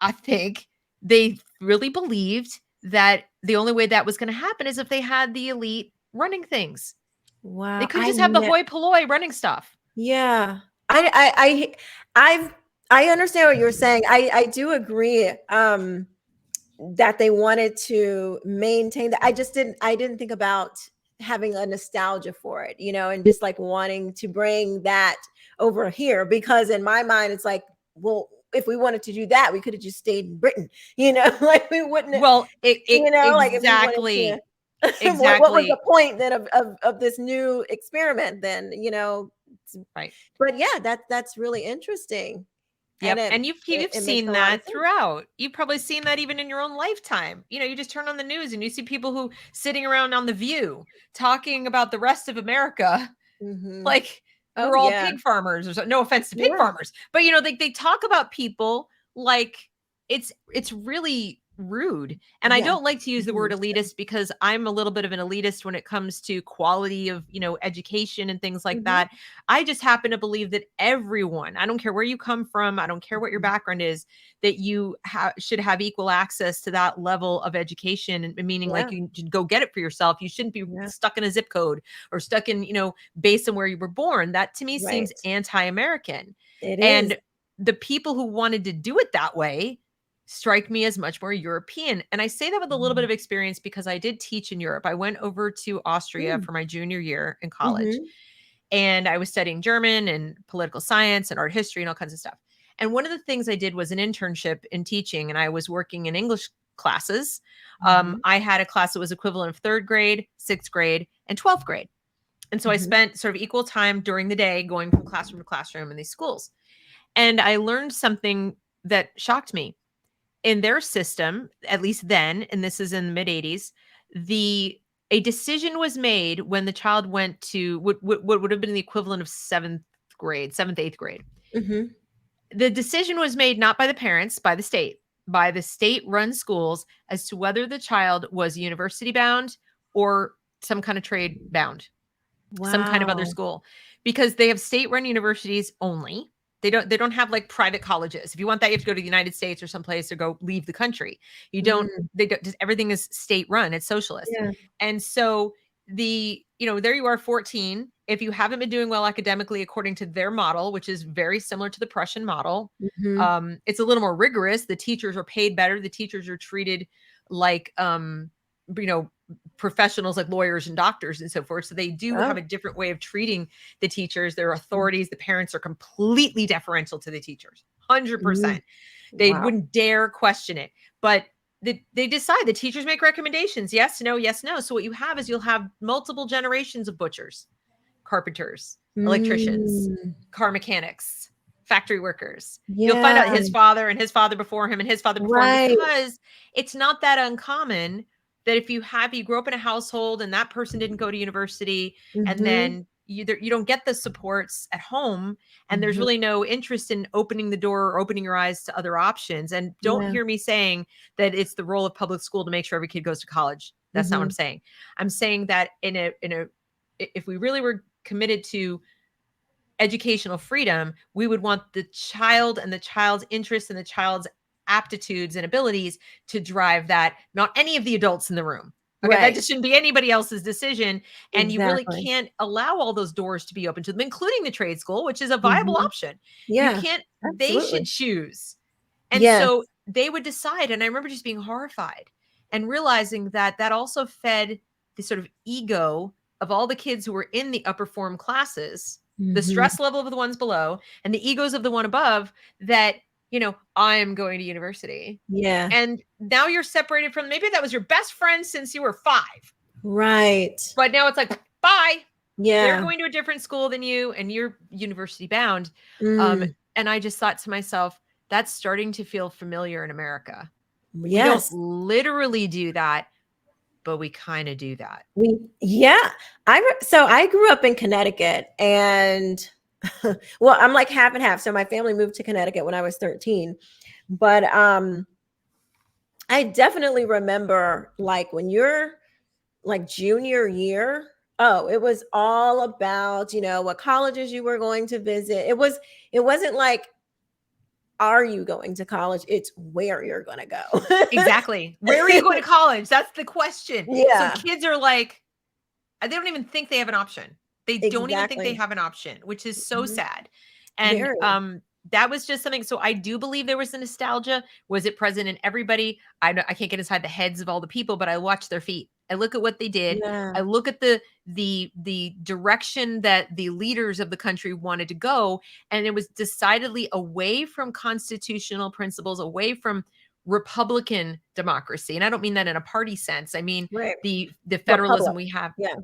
I think they really believed that the only way that was going to happen is if they had the elite running things. They Wow. couldn't just have the hoi polloi running stuff. Yeah. I've I understand what you're saying. I do agree that they wanted to maintain that. I didn't think about having a nostalgia for it, and just like wanting to bring that over here, because in my mind it's like, well, if we wanted to do that, we could have just stayed in Britain, like we wouldn't have, Well, like if we wanted to. exactly, What was the exactly point then of this new experiment then, right. but yeah, that's really interesting, and Yep, and you've it makes seen a lot of that sense. throughout. You've probably seen that even in your own lifetime. You just turn on the news and you see people who sitting around on the View talking about the rest of America Hmm. like Oh we're all yeah. pig farmers or so. No offense to pig Yeah. farmers, but they talk about people like it's really rude. And I Yeah. don't like to use the word Mhm. elitist because I'm a little bit of an elitist when it comes to quality of, education and things like Mhm. that. I just happen to believe that everyone, I don't care where you come from, I don't care what your Mhm. background is, that you should have equal access to that level of education, and meaning like Yeah. you can go get it for yourself. You shouldn't be Yeah. stuck in a zip code or stuck in, based on where you were born. That to me seems Right. anti-American. It is. And the people who wanted to do it that way strike me as much more European. And I say that with a little bit Mhm. of experience because I did teach in Europe. I went over to Austria Mm. for my junior year in college, Mhm. and I was studying German and political science and art history and all kinds of stuff. And one of the things I did was an internship in teaching, and I was working in English classes. Mhm. I had a class that was equivalent of third grade, sixth grade, and 12th grade. And so I Mhm. spent sort of equal time during the day going from classroom to classroom in these schools. And I learned something that shocked me. In their system, at least then, and this is in the mid 80s, the a decision was made when the child went to what would have been the equivalent of seventh, eighth grade. Mm-hmm. The decision was made not by the parents, by the state-run schools, as to whether the child was university bound or some kind of trade bound, some kind of other Wow. school, because they have state-run universities only. They don't have like private colleges. If you want that, you have to go to the United States or someplace or go leave the country. You don't, Mm, they don't, everything is state-run. It's socialist. yeah. And so there you are, 14. If you haven't been doing well academically according to their model, which is very similar to the Prussian model, Mm-hmm. it's a little more rigorous. The teachers are paid better. The teachers are treated like, you know, professionals like lawyers and doctors and so forth. So they do have Oh. a different way of treating the teachers. Their authorities, the parents are completely deferential to the teachers, 100%. Mm, They wow. wouldn't dare question it. But they decide, the teachers make recommendations. Yes, no, yes, no. So what you have is you'll have multiple generations of butchers, carpenters, electricians, Mm, car mechanics, factory workers. You'll find yeah. out his father and his father before him and his father before him, Right. because it's not that uncommon that if you grew up in a household and that person didn't go to university, and Mm-hmm. then you don't get the supports at home, and there's Mm-hmm. really no interest in opening the door or opening your eyes to other options. And don't Yeah. hear me saying that it's the role of public school to make sure every kid goes to college. That's not what Mm-hmm. I'm saying. I'm saying that if we really were committed to educational freedom, we would want the child and the child's interests and the child's aptitudes and abilities to drive that, not any of the adults in the room. Okay, that Right. just shouldn't be anybody else's decision. And you really Exactly. can't allow all those doors to be open to them, including the trade school, which is a viable Mm-hmm. option. You Yeah. can't, they should Absolutely. choose. And Yes. so they would decide. And I remember just being horrified and realizing that that also fed the sort of ego of all the kids who were in the upper form classes, the Mm-hmm. stress level of the ones below, and the egos of the one above, that, I am going to university. Yeah. And now you're separated from, maybe that was your best friend since you were 5. Right. But now it's like, bye. They're Yeah. going to a different school than you, and you're university bound. Mm. And I just thought to myself, that's starting to feel familiar in America. We don't Yes. literally do that, but we kind of do that. Yeah. So I grew up in Connecticut, and well, I'm like half and half. So my family moved to Connecticut when I was 13. But I definitely remember, like, when you're like junior year, oh, it was all about, what colleges you were going to visit. It wasn't like, are you going to college? It's where you're going to go. Exactly. Where are you going to college? That's the question. So Yeah, kids are like, they don't even think they have an option. They don't even think they exactly. have an option, which is so Mhm. sad. And Very. that was just something. So I do believe there was a nostalgia. Was it present in everybody? I can't get inside the heads of all the people, but I watch their feet. I look at what they did. Yeah. I look at the direction that the leaders of the country wanted to go, and it was decidedly away from constitutional principles, away from Republican democracy. And I don't mean that in a party sense. I mean Right. the federalism Republic. we have. Yeah.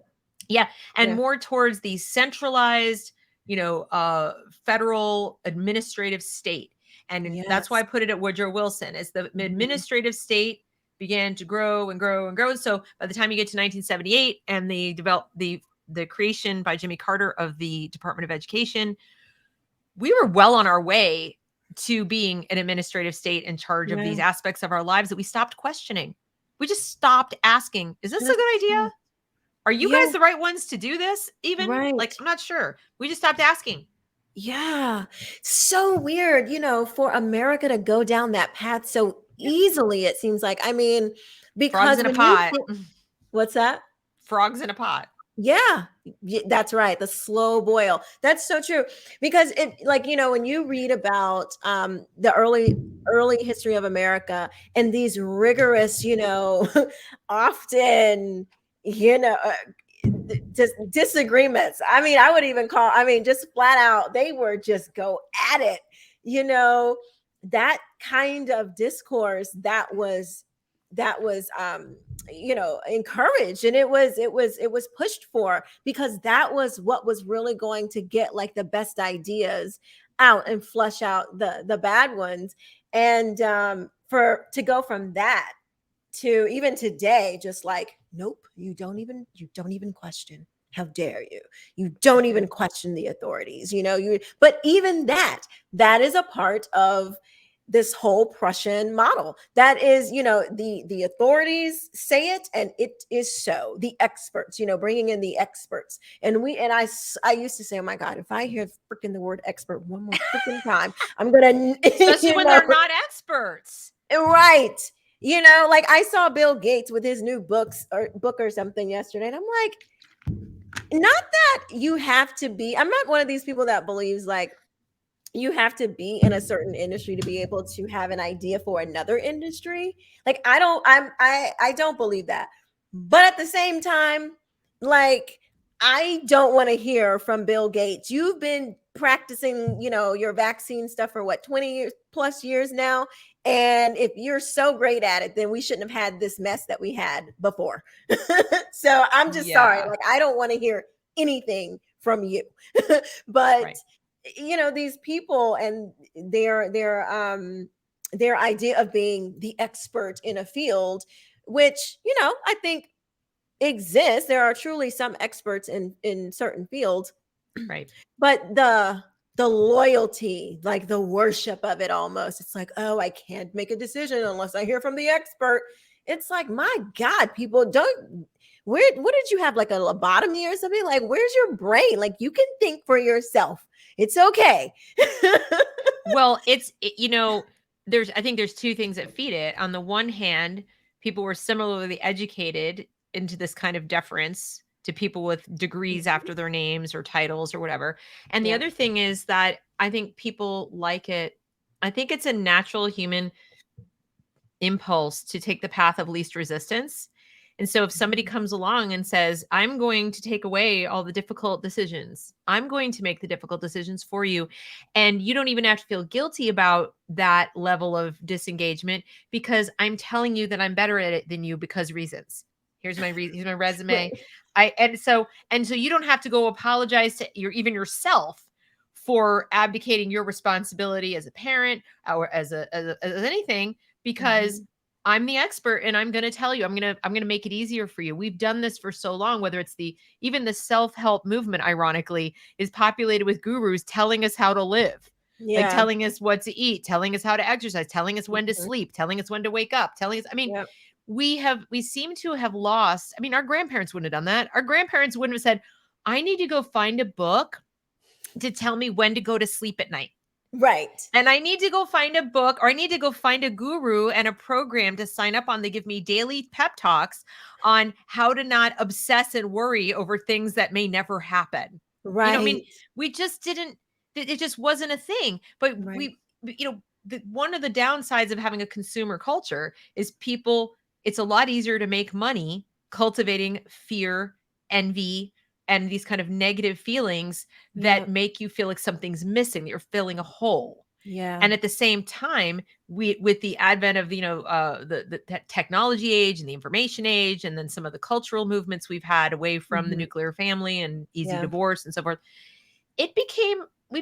Yeah, and Yeah. more towards the centralized, federal administrative state. And that's why I Yes. put it at Woodrow Wilson. As the Mhm. administrative state began to grow and grow and grow. So by the time you get to 1978 and the creation by Jimmy Carter of the Department of Education, we were well on our way to being an administrative state in charge of Yeah. these aspects of our lives that we stopped questioning. We just stopped asking, is this a That's good idea? Are you yeah. guys the right ones to do this? Even, like, Right. I'm not sure. We just stopped asking. Yeah. So weird, for America to go down that path so easily, it seems like. I mean, Frogs because in a when you pot. what's that? Frogs in a pot. Yeah, that's right. The slow boil. That's so true. Because it, like, when you read about the early history of America and these rigorous, often, just disagreements. I mean, I would even call, just flat out, they were just go at it, you know, that kind of discourse that was encouraged, and it was pushed for, because that was what was really going to get like the best ideas out and flush out the bad ones. And for to go from that to even today, just like, nope, you don't even question. How dare you? You don't even question the authorities, but even that is a part of this whole Prussian model. That is, the authorities say it, and it is so. The experts, bringing in the experts, and I used to say, oh my God, if I hear freaking the word expert one more freaking time, I'm gonna, especially when they're not experts, right? Like I saw Bill Gates with his new book or something yesterday, and I'm like, not that you have to be. I'm not one of these people that believes like you have to be in a certain industry to be able to have an idea for another industry. Like I don't believe that. But at the same time, like I don't want to hear from Bill Gates. You've been practicing, your vaccine stuff for what, 20 years plus years now. And if you're so great at it, then we shouldn't have had this mess that we had before. So I'm just sorry. Like I don't want to hear anything from you. But right. These people and their idea of being the expert in a field, which I think exists. There are truly some experts in certain fields, Right. but the loyalty, like the worship of it, almost, it's like, oh, I can't make a decision unless I hear from the expert. It's like, my God, people don't. What did you have, like a lobotomy or something? Like, where's your brain? Like, you can think for yourself. It's okay. Well, I think there's two things that feed it. On the one hand, people were similarly educated into this kind of deference to people with degrees after their names or titles or whatever. And the other thing is that I think people like it. I think it's a natural human impulse to take the path of least resistance. And so if somebody comes along and says, I'm going to take away all the difficult decisions, I'm going to make the difficult decisions for you, and you don't even have to feel guilty about that level of disengagement because I'm telling you that I'm better at it than you because reasons. Here's my resume. And so you don't have to go apologize to even yourself for abdicating your responsibility as a parent or as anything, because I'm the expert and I'm going to tell you, I'm going to make it easier for you. We've done this for so long, whether it's even the self-help movement, ironically, is populated with gurus telling us how to live, like telling us what to eat, telling us how to exercise, telling us when to sleep, telling us when to wake up, telling us, we seem to have lost. I mean, our grandparents wouldn't have done that. Our grandparents wouldn't have said, I need to go find a book to tell me when to go to sleep at night. Right. And I need to go find a book, or I need to go find a guru and a program to sign up on. They give me daily pep talks on how to not obsess and worry over things that may never happen. Right. I mean, we just didn't, it just wasn't a thing. But one of the downsides of having a consumer culture is it's a lot easier to make money cultivating fear, envy, and these kind of negative feelings that make you feel like something's missing, that you're filling a hole. Yeah. And at the same time, with the advent of, the technology age and the information age, and then some of the cultural movements we've had away from the nuclear family and easy divorce and so forth, we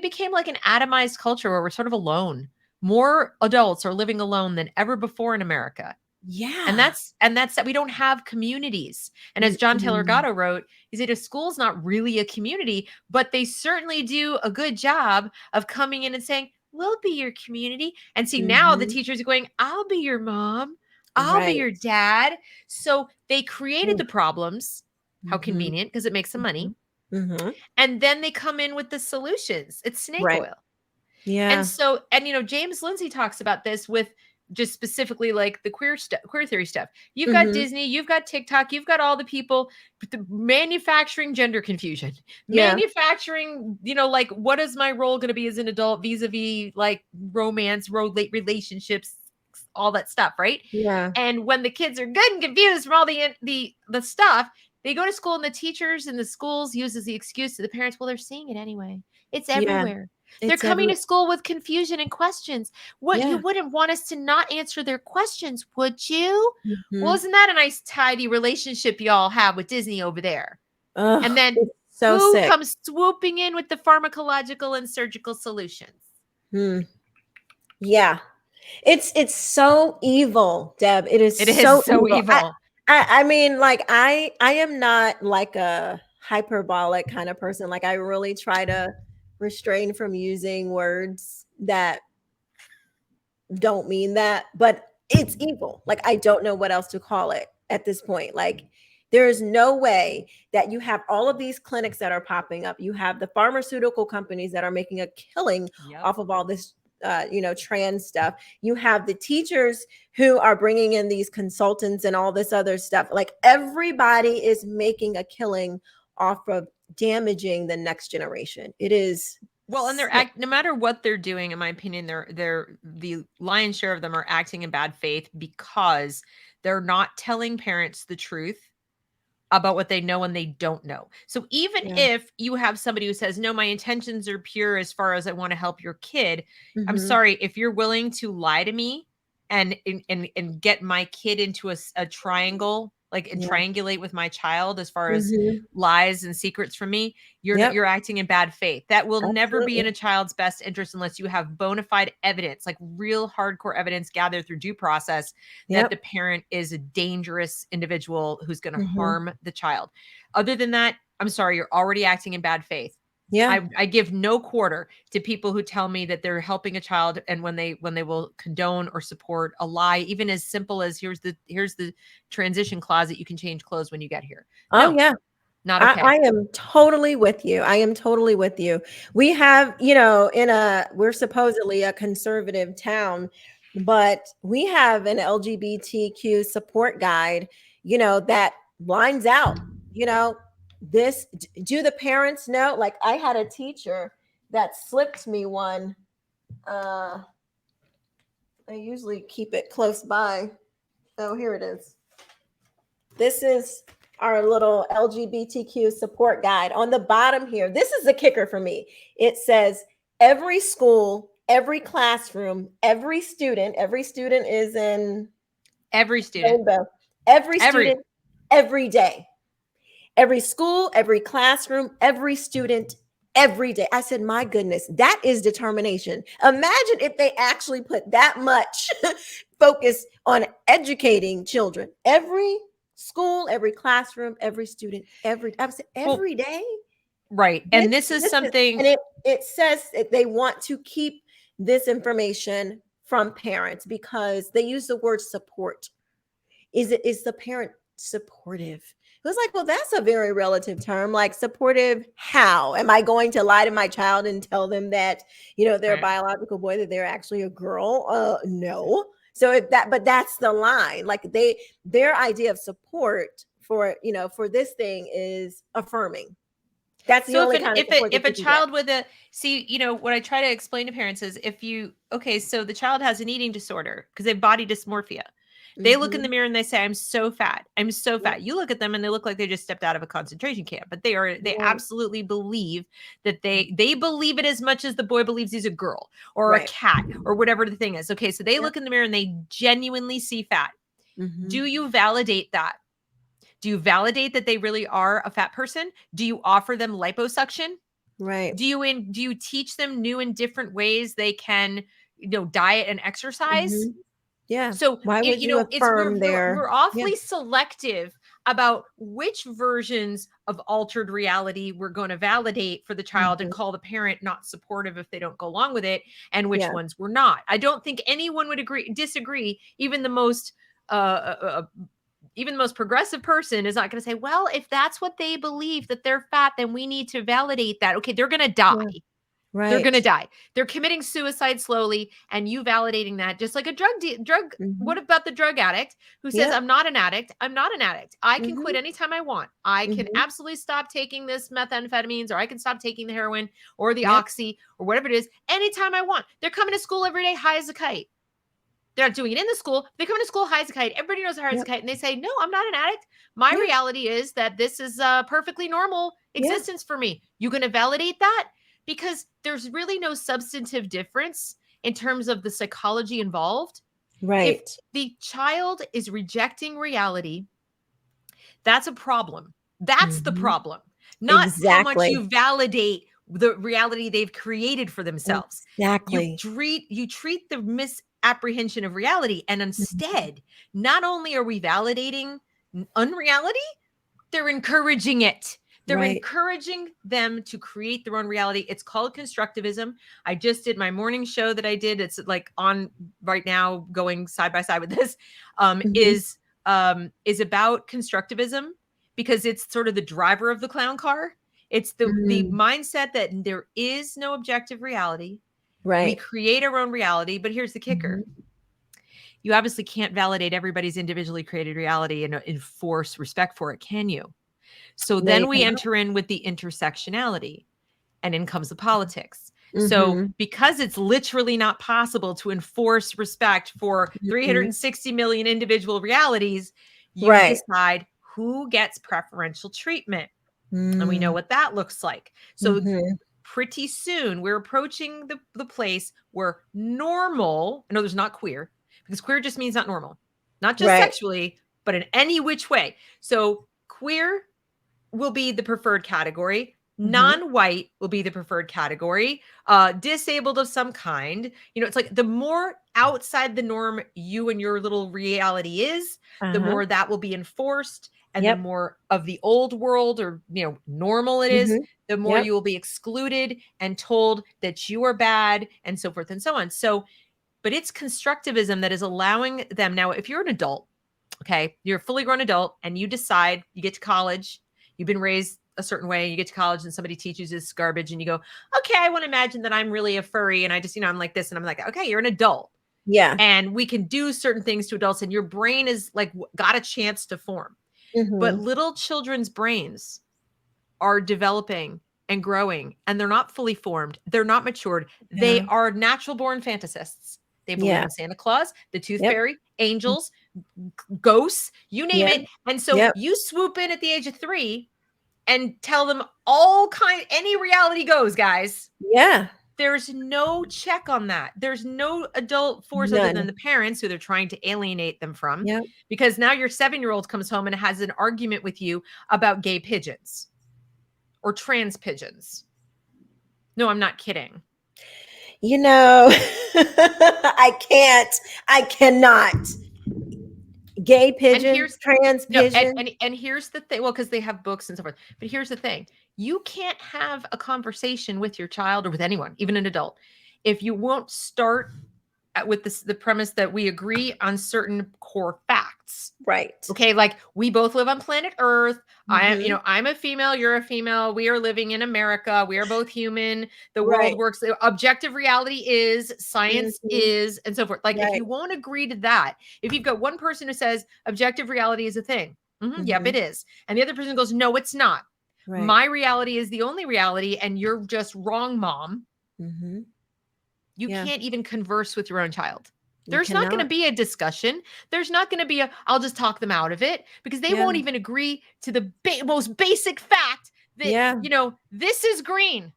became like an atomized culture where we're sort of alone. More adults are living alone than ever before in America. Yeah. And that's that we don't have communities. And as John Taylor Gatto wrote, he said a school's not really a community, but they certainly do a good job of coming in and saying, we'll be your community. And see, now the teachers are going, I'll be your mom. I'll be your dad. So they created the problems. How convenient, because it makes them money. And then they come in with the solutions. It's snake oil. Yeah. And so, James Lindsay talks about this with just specifically like the queer theory stuff. You've got Disney, you've got TikTok, you've got all the people manufacturing gender confusion, manufacturing, like, what is my role going to be as an adult vis-a-vis like romance, relationships, all that stuff, right? Yeah. And when the kids are good and confused from all the stuff, they go to school and the teachers in the schools uses the excuse to the parents, well, they're seeing it anyway. It's everywhere. They're coming to school with confusion and questions. You wouldn't want us to not answer their questions, would you? Well, isn't that a nice, tidy relationship y'all have with Disney over there? And then who comes swooping in with the pharmacological and surgical solutions? Yeah. It's so evil, Deb. It is It is so so evil. evil. I mean, like I am not like a hyperbolic kind of person. Like I really try to restrain from using words that don't mean that, but it's evil. Like I don't know what else to call it at this point. Like there is no way that you have all of these clinics that are popping up. You have the pharmaceutical companies that are making a killing Yep. off of all this trans stuff. You have the teachers who are bringing in these consultants and all this other stuff. Like everybody is making a killing off of damaging the next generation. It is Well, and sick. no matter what they're doing, in my opinion, they're the lion's share of them are acting in bad faith because they're not telling parents the truth about what they know and they don't know. So even Yeah. if you have somebody who says, "No, my intentions are pure as far as I want to help your kid," I'm Mm-hmm. sorry, if you're willing to lie to me and get my kid into a triangle, like, and Yeah. triangulate with my child as far as Mm-hmm. lies and secrets from me, Yep. you're acting in bad faith. That will never be in Absolutely. a child's best interest unless you have bona fide evidence, like real hardcore evidence gathered through due process, that the Yep. parent is a dangerous individual who's going to Mhm. harm the child. Other than that, I'm sorry, you're already acting in bad faith. Yeah. I give no quarter to people who tell me that they're helping a child, and when they will condone or support a lie, even as simple as here's the transition closet, you can change clothes when you get here. Oh, No, yeah. not I okay. am totally with you. I am totally with you. We have, we're supposedly a conservative town, but we have an LGBTQ support guide, that lines out, you know, this. Do the parents know? Like I had a teacher that slipped me one. Uh, I usually keep it close by. Oh, here it is. This is our little LGBTQ support guide. On the bottom here, this is the kicker for me. It says every school, every classroom, every student is in Every student, rainbow, every every student, every day, every school, every classroom, every student, every day. I said, my goodness, that is determination. Imagine if they actually put that much focus on educating children. Every school, every classroom, every student, I would say well, every day. right. This, And this is this is, something. and it says that they want to keep this information from parents because they use the word support. Is the parent supportive? It was like, well, that's a very relative term. Like supportive, how? Am I going to lie to my child and tell them that, they're a Right. biological boy, that they're actually a girl? No. So but that's the line. Like their idea of support for this thing is affirming. That's the So only kind of support if that a you can get. child with a see, what I try to explain to parents is, if you okay, so the child has an eating disorder because they have body dysmorphia. They look in the Mm-hmm. mirror and they say, "I'm so fat. I'm so Yep. fat." You look at them and they look like they just stepped out of a concentration camp, but they Right. absolutely believe that they believe it as much as the boy believes he's a girl or a Right. cat or whatever the thing is. Okay, so they Yep. look in the mirror and they genuinely see fat. Mm-hmm. Do you validate that? Do you validate that they really are a fat person? Do you offer them liposuction? Right. Do you teach them new and different ways they can, diet and exercise? Mm-hmm. Yeah. So Why would you it's affirm we're their? Yeah. awfully selective about which versions of altered reality we're going to validate for the child and Mhm. call the parent not supportive if they don't go along with it, and which Yeah. ones we're not. I don't think anyone would disagree. Uh, uh, uh, even the most progressive person is not going to say, well, if that's what they believe, that they're fat, then we need to validate that. Okay, they're going to die. Yeah. They're going Right. to die. They're committing suicide slowly, and you validating that, just like a drug. What Mhm. about the drug addict who says, Yep. I'm not an addict? I'm not an addict. I can quit Mhm. anytime I want. I can Mhm. absolutely stop taking this methamphetamines, or I can stop taking the heroin or the Yep. oxy or whatever it is anytime I want. They're coming to school every day high as a kite. They're not doing it in the school. They come into school high as a kite. Everybody knows how high as a Yep. kite. And they say, no, I'm not an addict. My Yeah. reality is that this is a perfectly normal Yeah. existence for me. You going to validate that? Because there's really no substantive difference in terms of the psychology involved. If Right. the child is rejecting reality, that's a problem. That's the Mhm. problem, not how much Exactly. you validate the reality they've created for themselves. Exactly. You treat the apprehension of reality. And instead, not only are we validating unreality, they're encouraging it. They're encouraging them to create their own reality. It's called constructivism. I just did my morning show that I did. It's like on right now, going side by side with this, is about constructivism, because it's sort of the driver of the clown car. It's the mindset that there is no objective reality. Right. We create our own reality. But here's the kicker. You obviously can't validate everybody's individually created reality and enforce respect for it, can you? So then we enter in with the intersectionality, and in comes the politics. So because it's literally not possible to enforce respect for 360 million individual realities, you decide who gets preferential treatment. And we know what that looks like. So pretty soon we're approaching the place where normal, I know there's not queer, because queer just means not normal, not just sexually, but in any which way. So queer will be the preferred category. Non-white will be the preferred category. Disabled of some kind. It's like the more outside the norm you and your little reality is, the more that will be enforced. And the more of the old world or, normal it is, the more you will be excluded and told that you are bad, and so forth and so on. So, but it's constructivism that is allowing them. Now, if you're an adult, okay, you're a fully grown adult, and you decide, you get to college, you've been raised a certain way, you get to college and somebody teaches you this garbage, and you go, okay, I want to imagine that I'm really a furry, and I just, I'm like this, and I'm like, okay, you're an adult. Yeah. And we can do certain things to adults, and your brain is like, got a chance to form. But little children's brains are developing and growing, and they're not fully formed. They're not matured. They are natural born fantasists. They believe in Santa Claus, the Tooth Fairy, angels, ghosts, you name it. And so you swoop in at the age of 3 and tell them any reality goes, guys. Yeah. There's no check on that. There's no adult force other than the parents who they're trying to alienate them from. Because now your 7-year-old comes home and has an argument with you about gay pigeons or trans pigeons. No, I'm not kidding. I cannot. Gay pigeons, trans pigeons. And here's the thing. Well, because they have books and so forth. But here's the thing. You can't have a conversation with your child or with anyone, even an adult, if you won't start with the premise that we agree on certain core facts. Right. Okay. Like, we both live on planet Earth. I'm a female, you're a female. We are living in America. We are both human. The world works. Objective reality is, science is, and so forth. Like, if you won't agree to that, if you've got one person who says objective reality is a thing, yep, it is. And the other person goes, no, it's not. Right. My reality is the only reality, and you're just wrong, Mom. You can't even converse with your own child. There's not going to be a discussion. There's not going to be I'll just talk them out of it, because they won't even agree to the most basic fact that, this is green.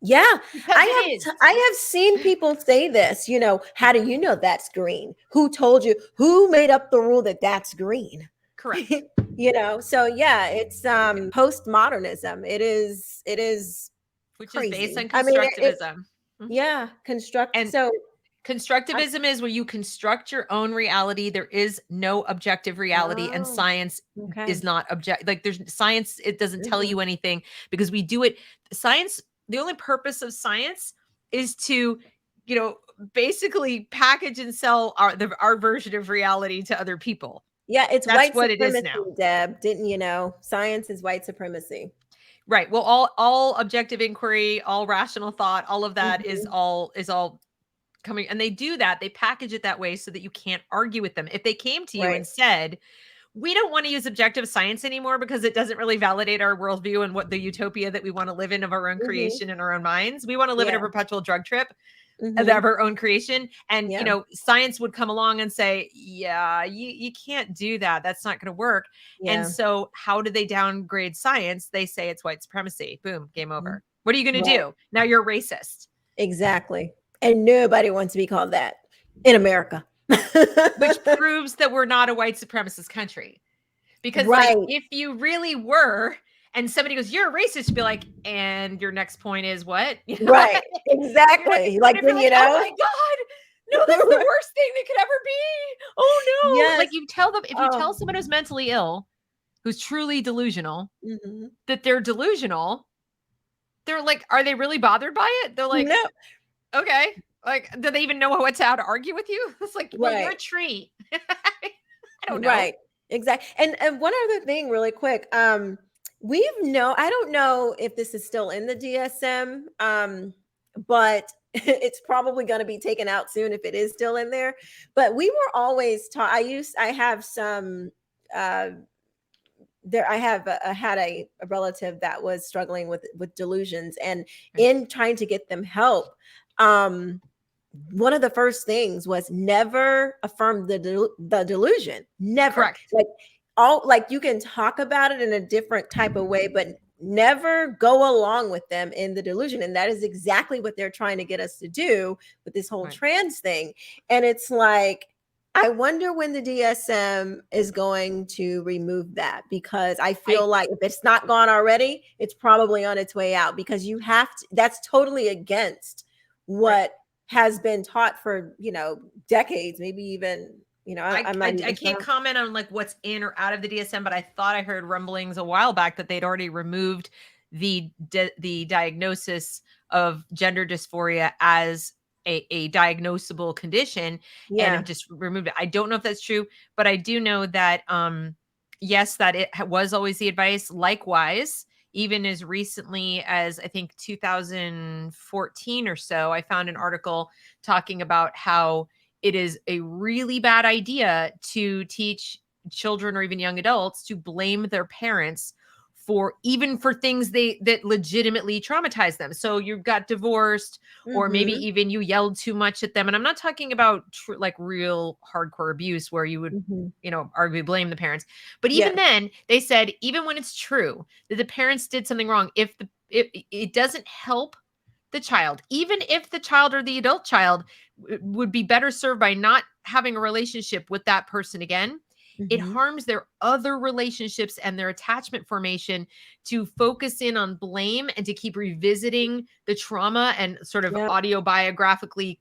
Yeah. I have seen people say this, how do you know that's green? Who told you? Who made up the rule that that's green? Correct. So it's postmodernism. It is which crazy. Is based on constructivism. Constructivism is where you construct your own reality. There is no objective reality, and science is not objective. Like, there's science, it doesn't tell you anything, because we do it. Science, the only purpose of science is to, basically package and sell our version of reality to other people. Yeah, it's white supremacy, it is now. Deb. Didn't you know? Science is white supremacy. Right. Well, all objective inquiry, all rational thought, all of that is all coming. And they do that. They package it that way so that you can't argue with them. If they came to you and said, we don't want to use objective science anymore because it doesn't really validate our worldview and what the utopia that we want to live in of our own creation and our own minds. We want to live in a perpetual drug trip of our own creation. And, science would come along and say, you can't do that. That's not going to work. And so how do they downgrade science? They say it's white supremacy. Boom, game over. What are you going to do? Now you're a racist. Exactly. And nobody wants to be called that in America. Which proves that we're not a white supremacist country. Because like, if you really were, and somebody goes, you're a racist, you'd be like, and your next point is what? Right. Exactly. Like, when oh my God, no, that's the worst thing that could ever be. Oh no. Yes. Like you tell them, if you tell Oh. someone who's mentally ill, who's truly delusional, Mhm. that they're delusional, they're like, are they really bothered by it? They're like, No. okay. Like, do they even know how to argue with you? It's like, well, you're a Right. tree. I don't know. Right. Exactly. And one other thing really quick. I don't know if this is still in the DSM, but it's probably going to be taken out soon if it is still in there. But we were always taught, I have some uh I had a relative that was struggling with delusions, and Right. in trying to get them help, um one of the first things was never affirm the delusion. Never. Correct. Like you can talk about it in a different type of way, but never go along with them in the delusion. And that is exactly what they're trying to get us to do with this whole Right. trans thing. And it's like, I wonder when the DSM is going to remove that, because I feel like if it's not gone already, it's probably on its way out, because you have to, that's totally against what Right. has been taught for, decades, maybe even, I'm not I even can't sure. comment on like what's in or out of the DSM, but I thought I heard rumblings a while back that they'd already removed the diagnosis of gender dysphoria as a diagnosable condition and have Yeah. just removed it. I don't know if that's true, but I do know that yes, that it was always the advice. Likewise, even as recently as I think 2014 or so, I found an article talking about how it is a really bad idea to teach children or even young adults to blame their parents for things that legitimately traumatize them. So you got divorced, or maybe Mm-hmm. even you yelled too much at them. And I'm not talking about like real hardcore abuse where you would, Mm-hmm. arguably blame the parents. But even Yeah. then, they said, even when it's true that the parents did something wrong, if it doesn't help the child, even if the child or the adult child would be better served by not having a relationship with that person again, it Mm-hmm. harms their other relationships and their attachment formation to focus in on blame and to keep revisiting the trauma and sort of Yeah. autobiographically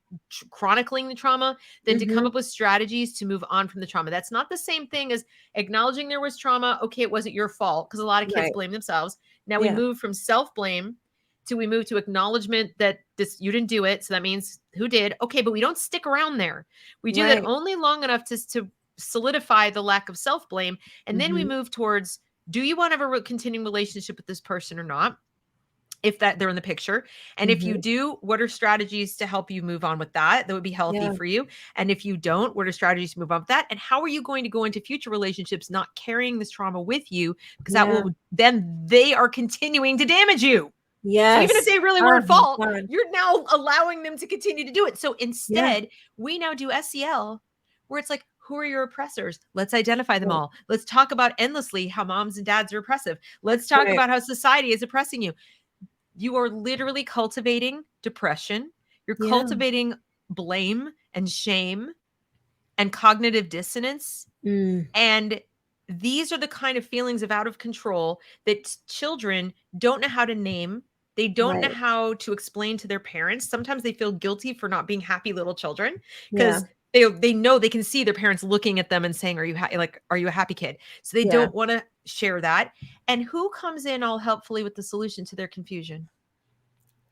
chronicling the trauma than to come Mm-hmm. up with strategies to move on from the trauma. That's not the same thing as acknowledging there was trauma. Okay, it wasn't your fault, because a lot of kids Right. blame themselves. Now we Yeah. move from self-blame we move to acknowledgement that you didn't do it. So that means who did. Okay, but we don't stick around there. We do that Right. only long enough to solidify the lack of self-blame. And then we Mm-hmm. move towards, do you want to have a continuing relationship with this person or not? If that they're in the picture. And if you Mm-hmm. do, what are strategies to help you move on with that would be healthy Yeah. for you? And if you don't, what are strategies to move on with that? And how are you going to go into future relationships not carrying this trauma with you? Because that Yeah. will then they are continuing to damage you. So even if Yes. they really were Oh at my fault, God. you're now allowing them to continue to do it. So Yeah. instead, we now do SEL where it's like, who are your oppressors? Let's identify them Right. all. Let's talk about endlessly how moms and dads are oppressive. Let's talk Right. about how society is oppressing you. You are literally cultivating depression. You're Yeah. cultivating blame and shame and cognitive dissonance. Mm. And these are the kind of feelings of out of control that children don't know how to name. They don't know Right. how to explain to their parents. Sometimes they feel guilty for not being happy little children Yeah. because they know they can see their parents looking at them and saying, are you a happy kid? So they Yeah. don't want to share that. And who comes in all helpfully with the solution to their confusion?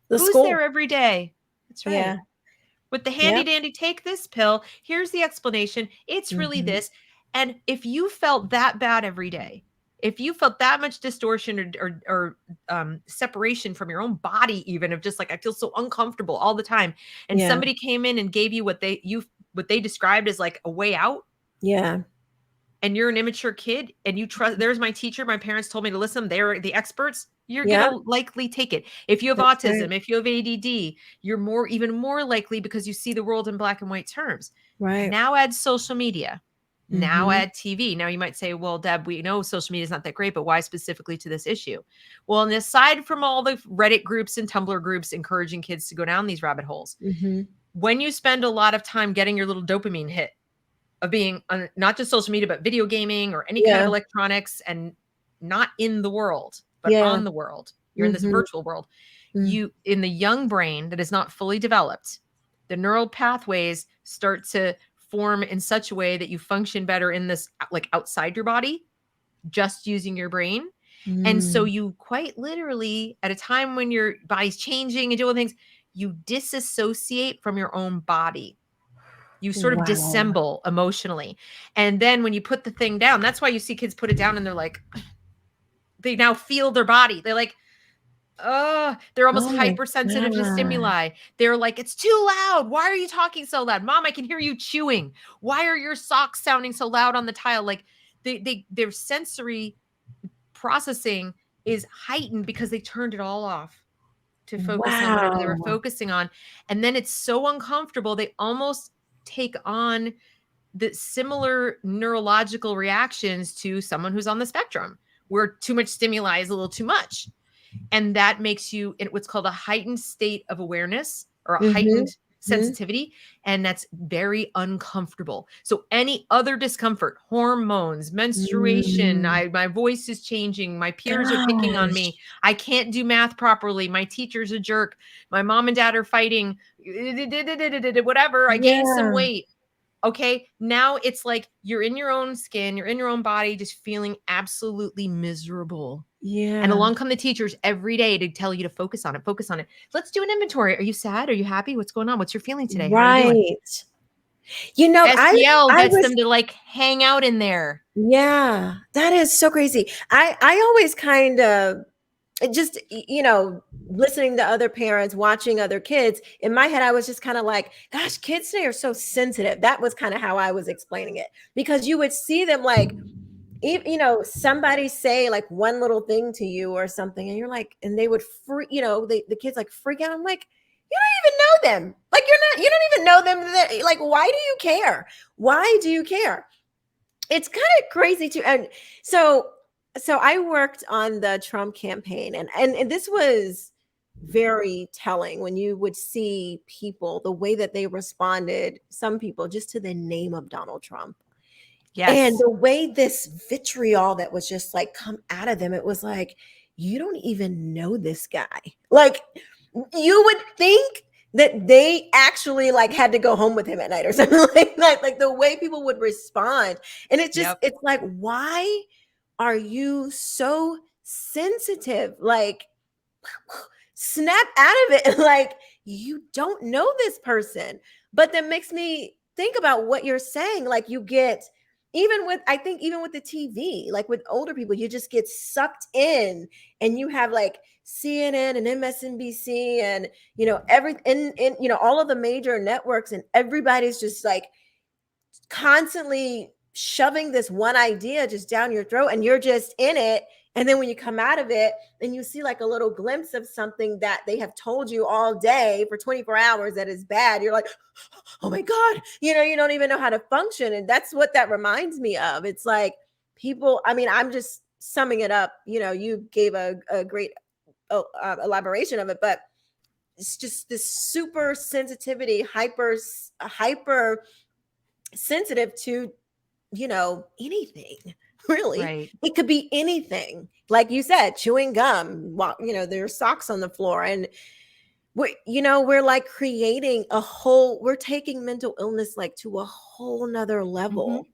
The Who's school. there every day? That's Yeah. right. With the handy Yep. dandy, take this pill. Here's the explanation. It's really Mm-hmm. this. And if you felt that bad every day, if you felt that much distortion or separation from your own body, even of just like, I feel so uncomfortable all the time, and Yeah. somebody came in and gave you what they described as like a way out, Yeah. and you're an immature kid and you trust, there's my teacher, my parents told me to listen, they're the experts, you're going Yeah. to likely take it. If you have That's right. autism, if you have ADD, you're even more likely because you see the world in black and white terms. Right. Now add social media. Now Mm-hmm. add TV. Now you might say, well, Deb, we know social media is not that great, but why specifically to this issue? Well, and aside from all the Reddit groups and Tumblr groups encouraging kids to go down these rabbit holes, Mm-hmm. when you spend a lot of time getting your little dopamine hit of being on not just social media, but video gaming or any kind of Yeah. electronics, and not in the world, but Yeah. on the world, you're in this Mm-hmm. virtual world. You, in the young brain that is not fully developed, the neural pathways start to form in such a way that you function better in this, like outside your body, just using your brain. And so Mm. you quite literally, at a time when your body's changing and doing things, you disassociate from your own body. You sort of Wow. dissemble emotionally. And then when you put the thing down, that's why you see kids put it down and they're like, they now feel their body. They're like, oh, they're almost Oh my hypersensitive to God. stimuli. They're like, it's too loud. Why are you talking so loud? Mom, I can hear you chewing. Why are your socks sounding so loud on the tile? Like their sensory processing is heightened because they turned it all off to focus on whatever they were Wow. focusing on. And then it's so uncomfortable. They almost take on the similar neurological reactions to someone who's on the spectrum, where too much stimuli is a little too much. And that makes you in what's called a heightened state of awareness, or a Mm-hmm. heightened sensitivity. And that's very uncomfortable. So any other discomfort, hormones, menstruation, Mm. my voice is changing, my peers are picking on Gosh. me, I can't do math properly, my teacher's a jerk, my mom and dad are fighting, whatever, I gained some Yeah. weight. Okay, now it's like you're in your own skin, you're in your own body, just feeling absolutely miserable. And Yeah. along come the teachers every day to tell you to focus on it, focus on it. Let's do an inventory. Are you sad? Are you happy? What's going on? What's your feeling today? How are you doing? Right. You know, SEL I gets was them to like hang out in there. yeah, that is so crazy. I always kind of just listening to other parents, watching other kids, in my head I was just kind of like, gosh, kids today are so sensitive. That was kind of how I was explaining it, because you would see them like, if somebody say like one little thing to you or something, and you're like, and they would freak, the kids like freak out. I'm like, you don't even know them. Like, you don't even know them. Like, why do you care? Why do you care? It's kind of crazy too. And so I worked on the Trump campaign, and this was very telling when you would see people, the way that they responded, some people just to the name of Donald Trump. And Yes. the way this vitriol that was just like come out of them, it was like, you don't even know this guy. Like, you would think that they actually like had to go home with him at night or something like that. Like the way people would respond. And Yep. it's like, why are you so sensitive? Like, snap out of it. Like, you don't know this person. But that makes me think about what you're saying. Like, you get, even with, I think even with the TV, like with older people, you just get sucked in, and you have like CNN and MSNBC and every and all of the major networks, and everybody's just like constantly shoving this one idea just down your throat, and you're just in it. And then when you come out of it and you see like a little glimpse of something that they have told you all day for 24 hours that is bad, you're like, oh my God, you don't even know how to function. And that's what that reminds me of. It's like, people, I mean, I'm just summing it up. You gave a great elaboration of it, but it's just this super sensitivity, hyper sensitive to anything. Really, Right. it could be anything, like you said, chewing gum while there's socks on the floor. And we're like creating we're taking mental illness like to a whole nother Mm-hmm. level.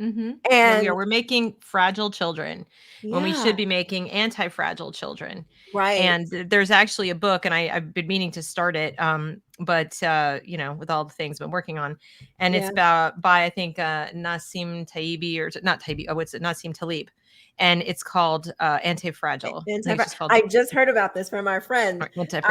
Mm-hmm. Yeah, we are. And We're making fragile children when we yeah, should be making anti-fragile children. right, And there's actually a book, and I've been meaning to start it, but with all the things I've been working on, and it's yeah. by I think Nassim Taibi, or not Taibi, oh, it's Nassim Talib, and it's called Anti-Fragile. I think it's just called I just heard about this from our friend.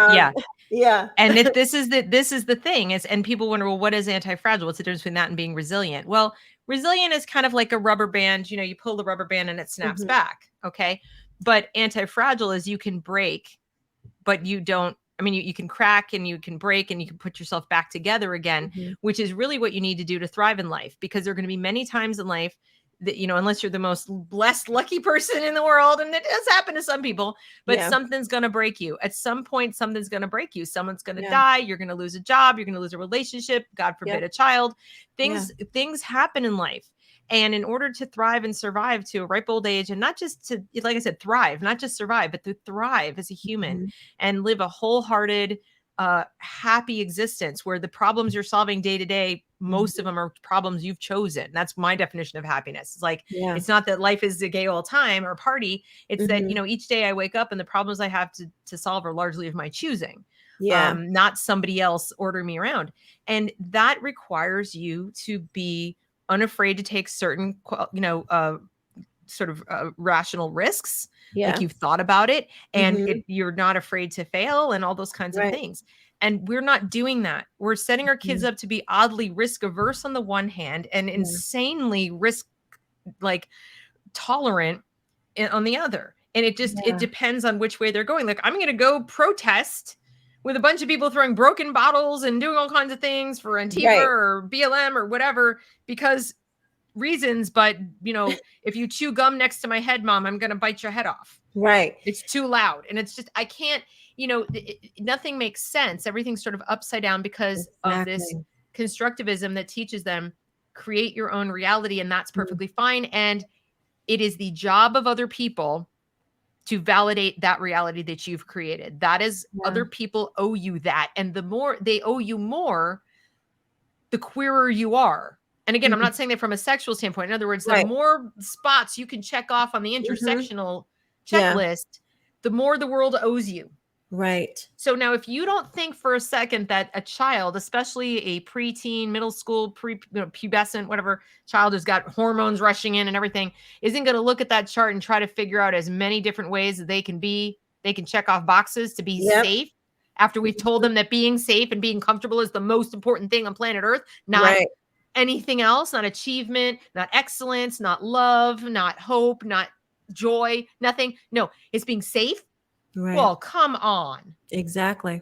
Yeah. Yeah. And this is the thing is, and people wonder, well, what is anti-fragile? What's the difference between that and being resilient? Well, resilient is kind of like a rubber band. You pull the rubber band and it snaps Mhm. back. Okay. But anti-fragile is you can break, but you don't. I mean, you can crack and you can break and you can put yourself back together again, Mhm. which is really what you need to do to thrive in life, because there are going to be many times in life that, unless you're the most blessed, lucky person in the world, and it does happen to some people, but Yeah. something's going to break you. At some point, something's going to break you. Someone's going to Yeah. die. You're going to lose a job. You're going to lose a relationship. God Yeah. forbid, a child. Yeah. Things happen in life. And in order to thrive and survive to a ripe old age, and not just to, like I said, thrive, not just survive, but to thrive as a human Mhm. and live a wholehearted, happy existence where the problems you're solving day to day, most of them are problems you've chosen. That's my definition of happiness. It's like, Yeah. it's not that life is a gay all time or party. It's that, you know, each day I wake up and the problems I have to solve are largely of my choosing. Yeah. Not somebody else ordering me around. And that requires you to be unafraid to take certain, you know, sort of rational risks. Yeah. Like you've thought about it and you're not afraid to fail and all those kinds of things. And we're not doing that. We're setting our kids up to be oddly risk averse on the one hand and insanely risk like tolerant on the other. And it just, it depends on which way they're going. Like, I'm going to go protest with a bunch of people throwing broken bottles and doing all kinds of things for Antifa or BLM or whatever, because reasons. But, you know, if you chew gum next to my head, Mom, I'm going to bite your head off. Right. It's too loud. And it's just, I can't, you know, nothing makes sense. Everything's sort of upside down because of this constructivism that teaches them create your own reality. And that's perfectly fine. And it is the job of other people to validate that reality that you've created. That is, other people owe you that. And the more they owe you more, the queerer you are. And again, I'm not saying that from a sexual standpoint. In other words, the more spots you can check off on the intersectional checklist, the more the world owes you. Right. So now if you don't think for a second that a child, especially a preteen, middle school, pubescent, whatever child who's got hormones rushing in and everything, isn't going to look at that chart and try to figure out as many different ways that they can check off boxes to be safe, after we've told them that being safe and being comfortable is the most important thing on planet Earth, not anything else, not achievement, not excellence, not love, not hope, not joy, nothing. No, it's being safe. Right. Well, come on. Exactly.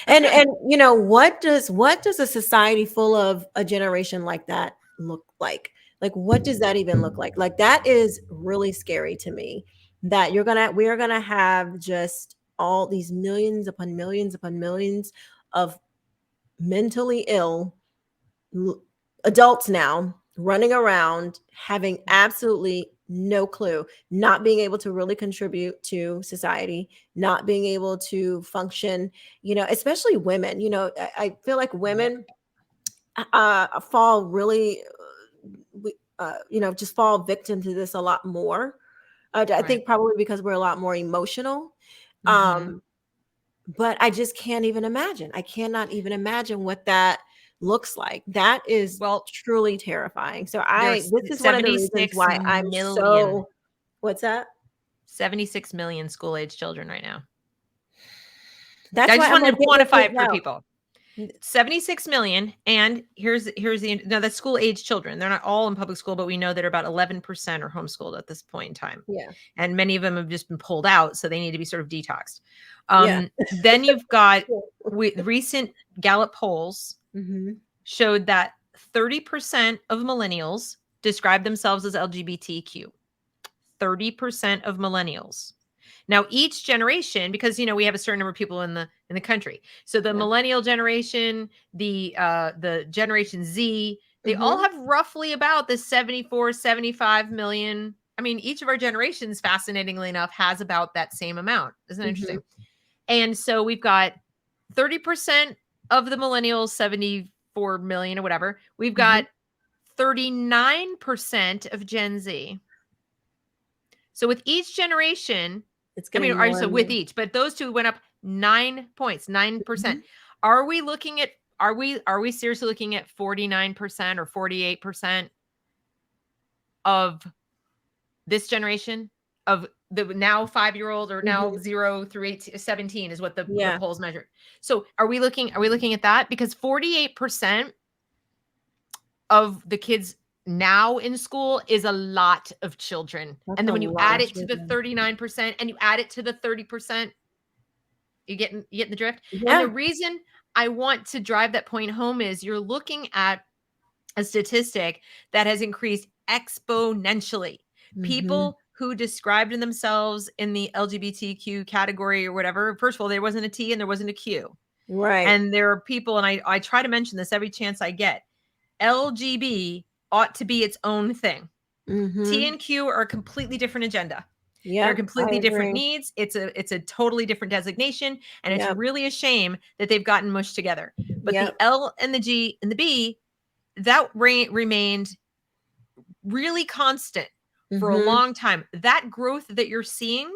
And you know, what does a society full of a generation like that look like? Like, what does that even look like? Like, that is really scary to me, that we are gonna have just all these millions upon millions upon millions of mentally ill adults now running around having absolutely no clue, not being able to really contribute to society, not being able to function, you know, especially women. You know, I feel like women fall really, you know, just fall victim to this a lot more. I think probably because we're a lot more emotional. But I just can't even imagine. I cannot even imagine what that looks like. That is truly terrifying. So this is one of the reasons why I'm so, what's that? 76 million school-age children right now. That's I just wanted to quantify it for people. 76 million. And here's now that's school-age children. They're not all in public school, but we know that about 11% are homeschooled at this point in time. Yeah. And many of them have just been pulled out, so they need to be sort of detoxed. Then you've got recent Gallup polls showed that 30% of millennials describe themselves as LGBTQ. 30% of millennials. Now, each generation, because, you know, we have a certain number of people in the country. So the millennial generation, the Generation Z, they all have roughly about the 74, 75 million. I mean, each of our generations, fascinatingly enough, has about that same amount. Isn't that interesting? And so we've got 30% of the millennials, 74 million or whatever. We've got 39% of Gen Z. So with each generation, so with each, but those two went up 9 points, 9%. Are we seriously looking at 49% or 48% of this generation of the now 5-year-old or now 0 through 17 is what the polls measured. So are we looking at that? Because 48% of the kids now in school is a lot of children. And then when you add it to the 39% and you add it to the 30%, you getting the drift? And the reason I want to drive that point home is you're looking at a statistic that has increased exponentially. People who described themselves in the LGBTQ category or whatever, first of all, there wasn't a T and there wasn't a Q. Right. And there are people, and I try to mention this every chance I get, LGB ought to be its own thing. T and Q are a completely different agenda. Yeah, They're I completely different agree. needs. It's a totally different designation, and it's Yep. really a shame that they've gotten mushed together. But the Yep. L and the G and the B, that remained really constant for a Mm-hmm. long time. That growth that you're seeing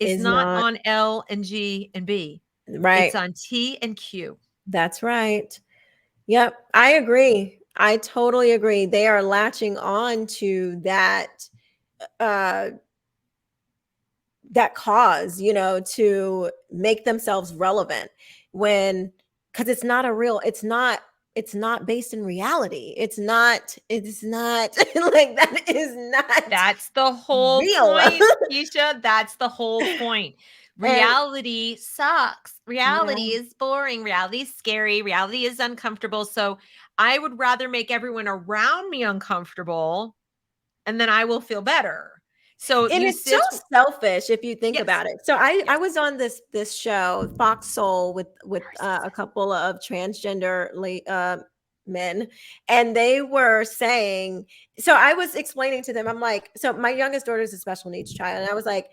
is Is not not on L and G and B. It's right. on T and Q. That's right. Yep. I agree. I totally agree. They are latching on to uh that cause, to make themselves relevant when because it's not based in reality. It's not like that is not That's the whole real. point, Keisha. That's the whole point. And Reality sucks. yeah. Reality is boring. Reality is scary. Reality is uncomfortable. So I would rather make everyone around me uncomfortable and then I will feel better. So And you it's so sis, selfish if you think yes, about it. So I yes. was on this show, Fox Soul, with They're so a couple of transgender men, and they were saying. So I was explaining to them. I'm like, so my youngest daughter is a special needs child, and I was like,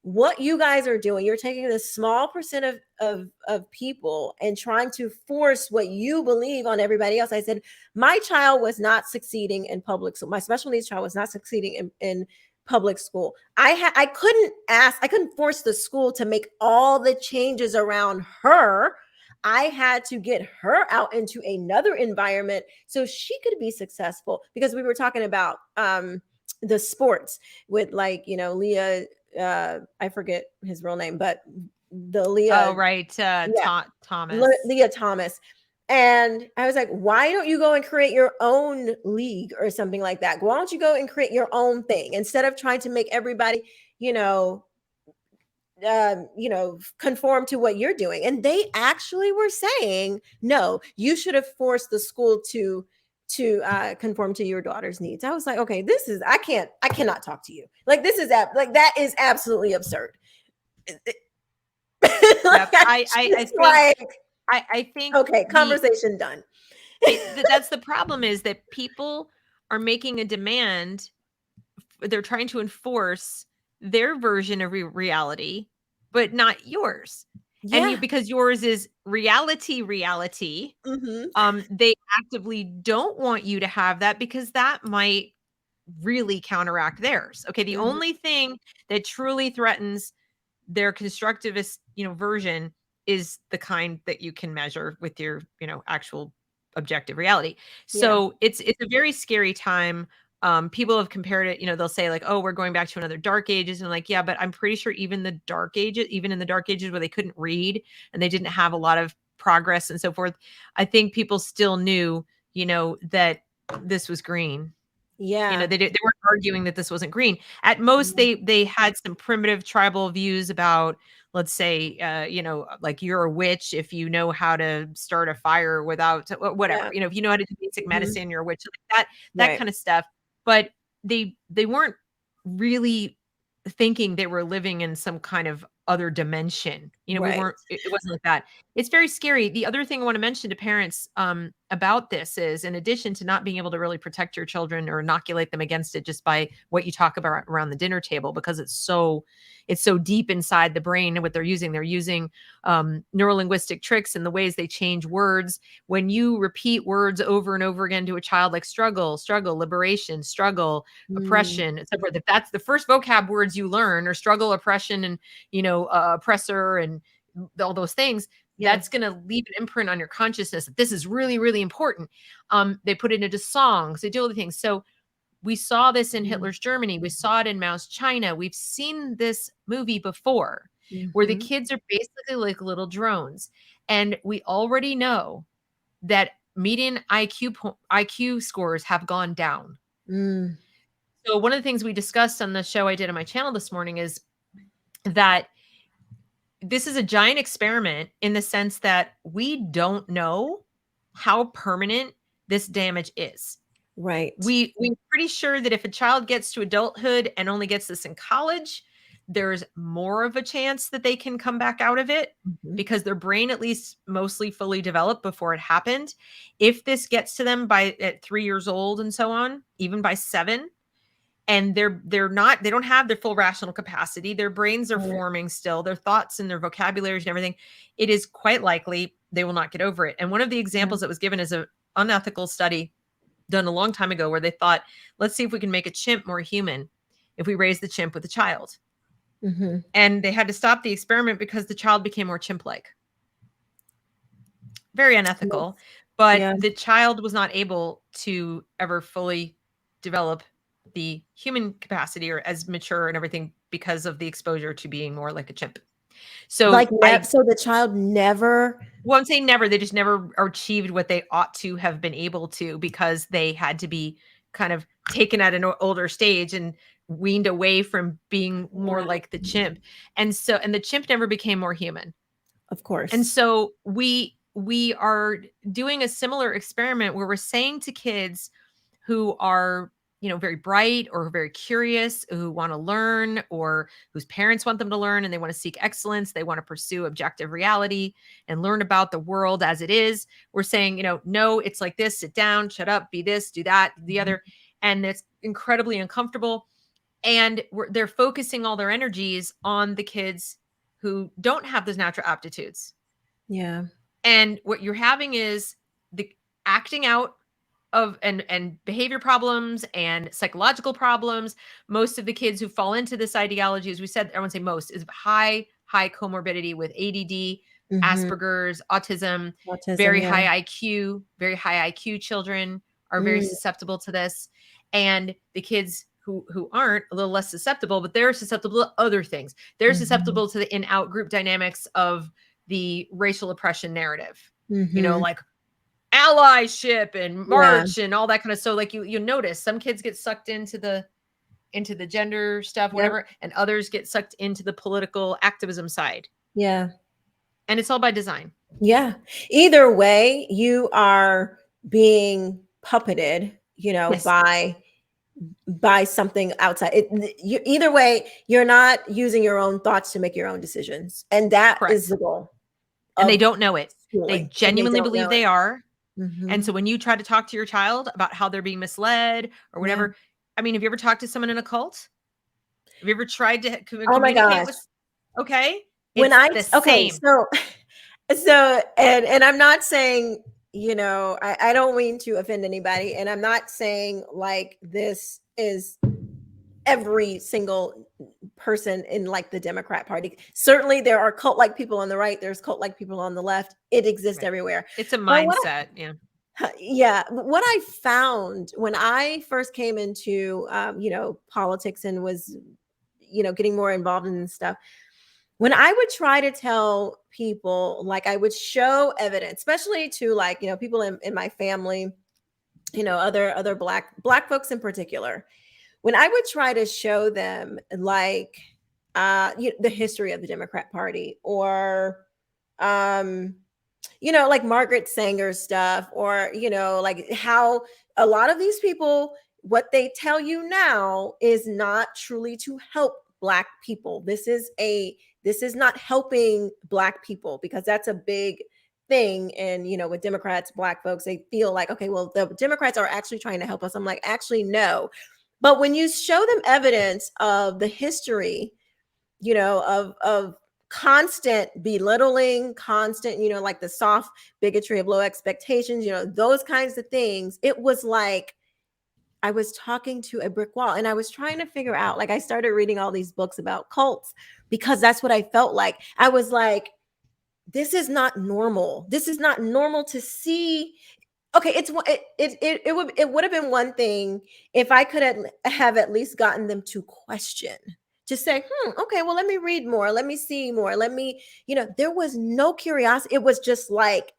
what you guys are doing, you're taking this small percent of people and trying to force what you believe on everybody else. I said, my child was not succeeding in public school. My special needs child was not succeeding in public school. I couldn't force the school to make all the changes around her. I had to get her out into another environment so she could be successful, because we were talking about the sports with, like, Leah, I forget his real name, but the Oh, Leah, right. yeah, Thomas. Leah Thomas. And I was like, why don't you go and create your own league or something like that? Why don't you go and create your own thing instead of trying to make everybody, you know, conform to what you're doing? And they actually were saying, no, you should have forced the school to conform to your daughter's needs. I was like, okay, I cannot talk to you. Like, like, that is absolutely absurd. Yep. Like, I'm I just think like, I think okay, the conversation done. that's the problem, is that people are making a demand. They're trying to enforce their version of reality, but not yours. And Yeah. because yours is reality, Hmm. they actively don't want you to have that because that might really counteract theirs. Okay, the Hmm. only thing that truly threatens their constructivist, version is the kind that you can measure with your, actual objective reality. Yeah. So it's a very scary time. People have compared it, they'll say like, oh, we're going back to another dark ages. And like, yeah, but I'm pretty sure even in the dark ages where they couldn't read and they didn't have a lot of progress and so forth, I think people still knew, that this was green. Yeah. They weren't arguing that this wasn't green. At most, they had some primitive tribal views about, let's say, like you're a witch if you know how to start a fire without whatever. Yeah. If you know how to do basic Hmm. medicine, you're a witch, like that Right. kind of stuff. But they weren't really thinking they were living in some kind of other dimension. We Right. weren't. It wasn't like that. It's very scary. The other thing I want to mention to parents about this is, in addition to not being able to really protect your children or inoculate them against it just by what you talk about around the dinner table, because it's so deep inside the brain and what they're using neurolinguistic tricks and the ways they change words. When you repeat words over and over again to a child, like struggle, liberation, struggle, Mm. oppression, etc., if that's the first vocab words you learn, or struggle, oppression, and oppressor, and all those things, Yeah. that's going to leave an imprint on your consciousness that this is really, really important. They put it into songs, they do other things. So we saw this in Mm. Hitler's Germany, we saw it in Mao's China, we've seen this movie before, where the Hmm. kids are basically like little drones. And we already know that median IQ scores have gone down. Mm. So one of the things we discussed on the show I did on my channel this morning is that this is a giant experiment in the sense that we don't know how permanent this damage is. Right. We're pretty sure that if a child gets to adulthood and only gets this in college, there's more of a chance that they can come back out of it Hmm. because their brain at least mostly fully developed before it happened. If this gets to them at 3 years old and so on, even by 7, and they don't have their full rational capacity. Their brains are Right. forming still, their thoughts and their vocabularies and everything. It is quite likely they will not get over it. And one of the examples that was given is an unethical study done a long time ago where they thought, let's see if we can make a chimp more human if we raise the chimp with a child. Mm-hmm. And they had to stop the experiment because the child became more chimp-like. Very unethical, but the child was not able to ever fully develop the human capacity or as mature and everything because of the exposure to being more like a chimp. So so the child never. Well, I'm saying never. They just never achieved what they ought to have been able to because they had to be kind of taken at an older stage and weaned away from being more like the chimp. And the chimp never became more human. Of course. And so we are doing a similar experiment where we're saying to kids who are, very bright or very curious, who want to learn or whose parents want them to learn and they want to seek excellence, they want to pursue objective reality and learn about the world as it is. We're saying, no, it's like this, sit down, shut up, be this, do that, the other. And it's incredibly uncomfortable. And they're focusing all their energies on the kids who don't have those natural aptitudes. Yeah. And what you're having is the acting out of and behavior problems and psychological problems. Most of the kids who fall into this ideology, as we said, I won't say most, is high comorbidity with ADD, Asperger's, autism, very high IQ children are very susceptible to this. And the kids who aren't a little less susceptible, but they're susceptible to other things. They're susceptible to the in-out group dynamics of the racial oppression narrative, like allyship and march and all that kind of. So like you notice some kids get sucked into the gender stuff, whatever, and others get sucked into the political activism side. Yeah. And it's all by design. Yeah. Either way, you are being puppeted, by something outside. Either way, you're not using your own thoughts to make your own decisions. And that is the goal. And they don't know it. They genuinely believe they are. Mm-hmm. And so when you try to talk to your child about how they're being misled or whatever, I mean, have you ever talked to someone in a cult? Have you ever tried to communicate with? Okay. Same. So, and I'm not saying, I don't mean to offend anybody. And I'm not saying like this is every single person in like the Democrat Party. Certainly there are cult-like people on the right. There's cult-like people on the left. It exists everywhere. It's a mindset. Yeah. What I found when I first came into, politics and was, getting more involved in this stuff, when I would try to tell people, like I would show evidence, especially to like, people in my family, other black folks in particular, when I would try to show them like the history of the Democrat Party or, like Margaret Sanger stuff or, like how a lot of these people, what they tell you now is not truly to help Black people. This is not helping Black people because that's a big thing. And, with Democrats, Black folks, they feel like, okay, well, the Democrats are actually trying to help us. I'm like, actually, no. But when you show them evidence of the history, of constant belittling, constant, like the soft bigotry of low expectations, those kinds of things, it was like I was talking to a brick wall and I was trying to figure out, like I started reading all these books about cults because that's what I felt like. I was like, this is not normal. This is not normal to see. Okay, it would have been one thing if I could have at least gotten them to question, just say, okay, well, let me read more, let me see more, let me, there was no curiosity. It was just like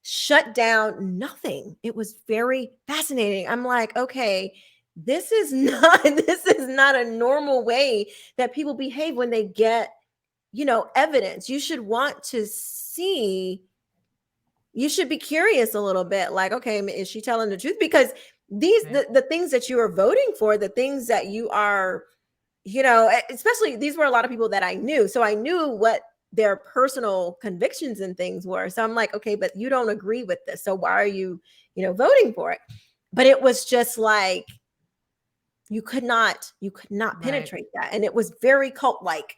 shut down, nothing. It was very fascinating. I'm like, okay, this is not a normal way that people behave when they get, evidence. You should want to see. You should be curious a little bit, like, okay, is she telling the truth? Because the things that you are voting for, the things that you are, especially these were a lot of people that I knew. So I knew what their personal convictions and things were. So I'm like, okay, but you don't agree with this. So why are you, voting for it? But it was just like, You could not Right. penetrate that. And it was very cult-like.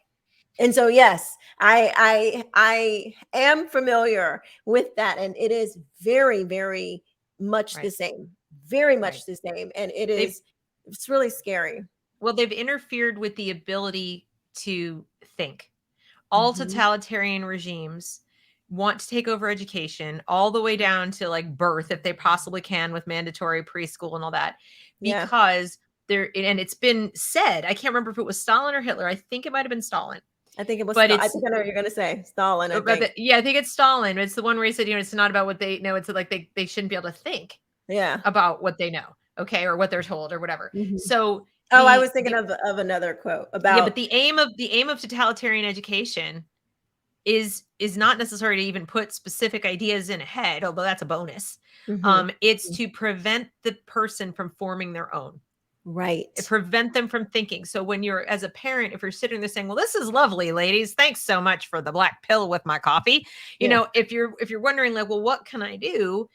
And so, yes, I am familiar with that. And it is very, very much the Right. same, very Right. much the same. And They've it's really scary. well, they've interfered with the ability to think. All Mhm. totalitarian regimes want to take over education all the way down to like birth if they possibly can with mandatory preschool and all that Yeah. because there and it's been said, I can't remember if it was Stalin or Hitler. I think it might have been Stalin. I think it was But I it's think I know what you're gonna say. Stalin, I rather, think. yeah, I think it's Stalin. It's the one where he said, it's not about what they know. It's like they shouldn't be able to think Yeah. about what they know, okay, or what they're told or whatever. Mhm. So Oh, I was the thinking of another quote yeah, but about the aim of totalitarian education is not necessary to even put specific ideas in a head, although that's a bonus. Mhm. It's to prevent the person from forming their own. It Right. prevent them from thinking. So when you're as a parent, if you're sitting there saying, "Well, this is lovely, ladies. Thanks so much for the black pill with my coffee," Yeah. if you're wondering like, "Well, what can I do?"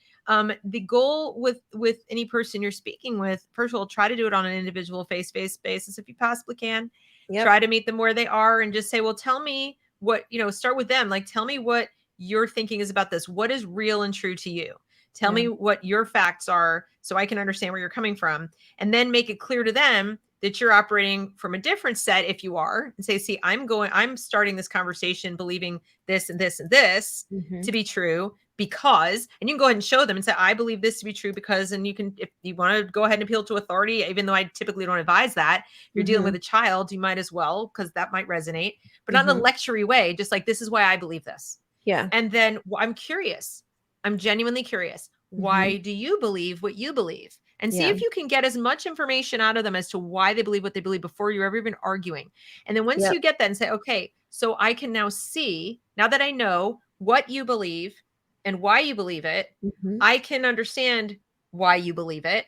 The goal with any person you're speaking with, first of all, try to do it on an individual face-to-face basis if you possibly can. Try Yep. to meet them where they are and just say, "Well, tell me what start with them. Like, tell me what your thinking is about this. What is real and true to you? Tell Yeah. me what your facts are so I can understand where you're coming from." And then make it clear to them that you're operating from a different set if you are, and say, "See, I'm starting this conversation believing this and this and this Mhm. to be true because," and you can go ahead and show them and say, "I believe this to be true because," and you can, if you want to go ahead and appeal to authority, even though I typically don't advise that. If you're dealing with Mhm. a child, you might as well, because that might resonate, but not in a Mhm. lectury way, just like, "This is why I believe this." Yeah. And then I'm curious. I'm genuinely curious. Mhm. Why do you believe what you believe? And see Yeah. if you can get as much information out of them as to why they believe what they believe before you're ever even arguing. And then once Yep. you get that and say, "Okay, so I can now see, now that I know what you believe and why you believe it, Mhm. I can understand why you believe it.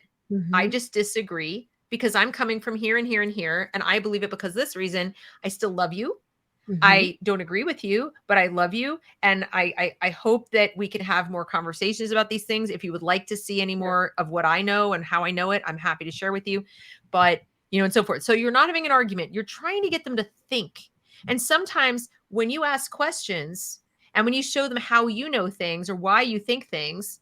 I Mhm. just disagree because I'm coming from here and here and here, and I believe it because this reason. I still love you. Mhm. I don't agree with you, but I love you. And I hope that we can have more conversations about these things. If you would like to see any Yeah. more of what I know and how I know it, I'm happy to share with you. But, and so forth. So you're not having an argument. You're trying to get them to think. And sometimes when you ask questions and when you show them how you know things or why you think things,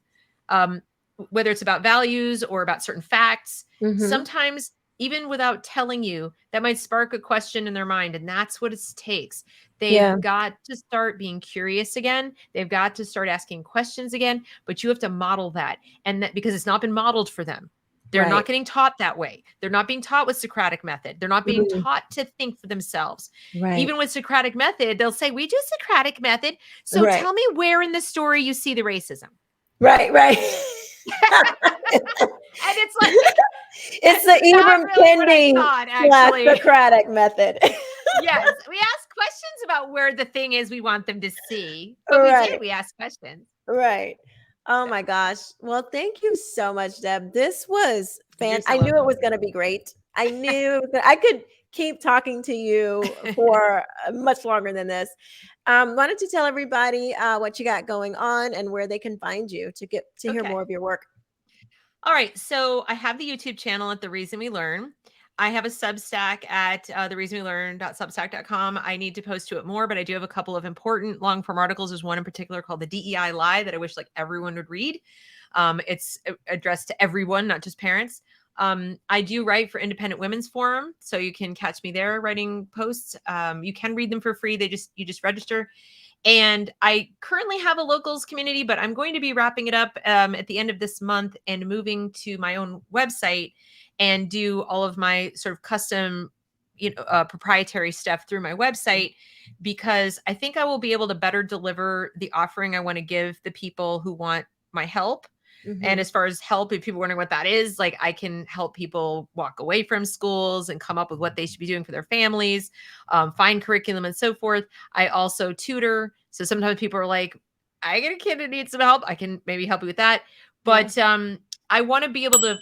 um, whether it's about values or about certain facts, Mhm. sometimes even without telling you, that might spark a question in their mind. And that's what it takes. Yeah. They've got to start being curious again. They've got to start asking questions again, but you have to model that. And that because it's not been modeled for them. They're not Right. getting taught that way. They're not being taught with Socratic method. They're not being Mhm. taught to think for themselves. Right. Even with Socratic method, they'll say, "We do Socratic method. So Right. tell me where in the story you see the racism." Right. Right. And it's like, It's the that's not Ibram really what I Kendi taught, slash actually. Socratic method. Yes, we ask questions about where the thing is we want them to see, but we did. Right. We asked questions. Right. Oh So my gosh. Well, thank you so much, Deb. This was you're I so knew it welcome. was going to be great. I knew that I could keep talking to you for much longer than this. Why don't you tell everybody what you got going on and where they can find you to get to hear more Okay. of your work? All right. So I have the YouTube channel at The Reason We Learn. I have a Substack at thereasonwelearn.substack.com. I need to post to it more, but I do have a couple of important long form articles. There's one in particular called The DEI Lie that I wish like everyone would read. It's addressed to everyone, not just parents. I do write for Independent Women's Forum, so you can catch me there writing posts. You can read them for free. You just register. And I currently have a locals community, but I'm going to be wrapping it up at the end of this month and moving to my own website and do all of my sort of custom, proprietary stuff through my website because I think I will be able to better deliver the offering I want to give the people who want my help. And Mm-hmm. as far as help, if people are wondering what that is, like I can help people walk away from schools and come up with what they should be doing for their families, find curriculum and so forth. I also tutor. So sometimes people are like, "I get a kid that needs some help. I can maybe help you with that." Yeah. But I want to be able to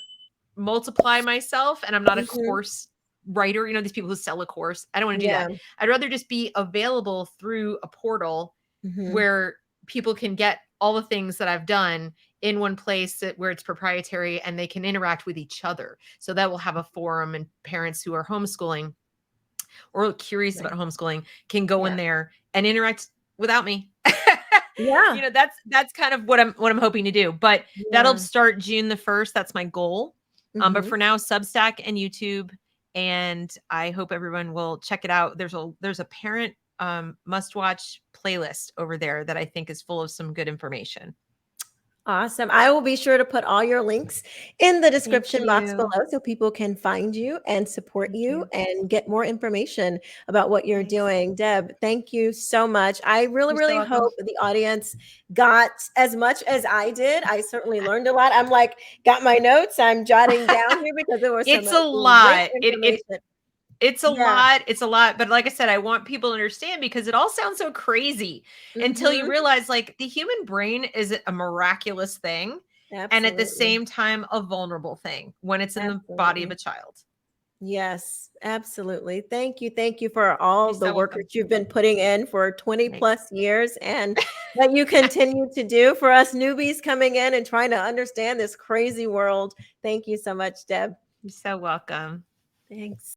multiply myself, and I'm not a Mm-hmm. course writer. These people who sell a course. I don't want to do Yeah. that. I'd rather just be available through a portal Mm-hmm. where people can get all the things that I've done in one place where it's proprietary and they can interact with each other. So that will have a forum, and parents who are homeschooling or curious about homeschooling can go in there and interact without me. Yeah. That's kind of what I'm hoping to do. But that'll start June the 1st. That's my goal. But for now, Substack and YouTube, and I hope everyone will check it out. There's a parent must watch playlist over there that I think is full of some good information. Awesome. I will be sure to put all your links in the description box below so people can find you and support you and get more information about what you're doing. Deb, thank you so much. I really hope the audience got as much as I did. I certainly learned a lot. I'm like, got my notes. I'm jotting down here because there was it's a lot. It's a Yeah. lot. It's a lot. But like I said, I want people to understand, because it all sounds so crazy until you realize, like, the human brain is a miraculous thing. Absolutely. And at the same time, a vulnerable thing when it's in the body of a child. Yes, absolutely. Thank you. Thank you for all the work that you've been putting in for 20 plus years, and that you continue to do for us newbies coming in and trying to understand this crazy world. Thank you so much, Deb. You're so welcome. Thanks.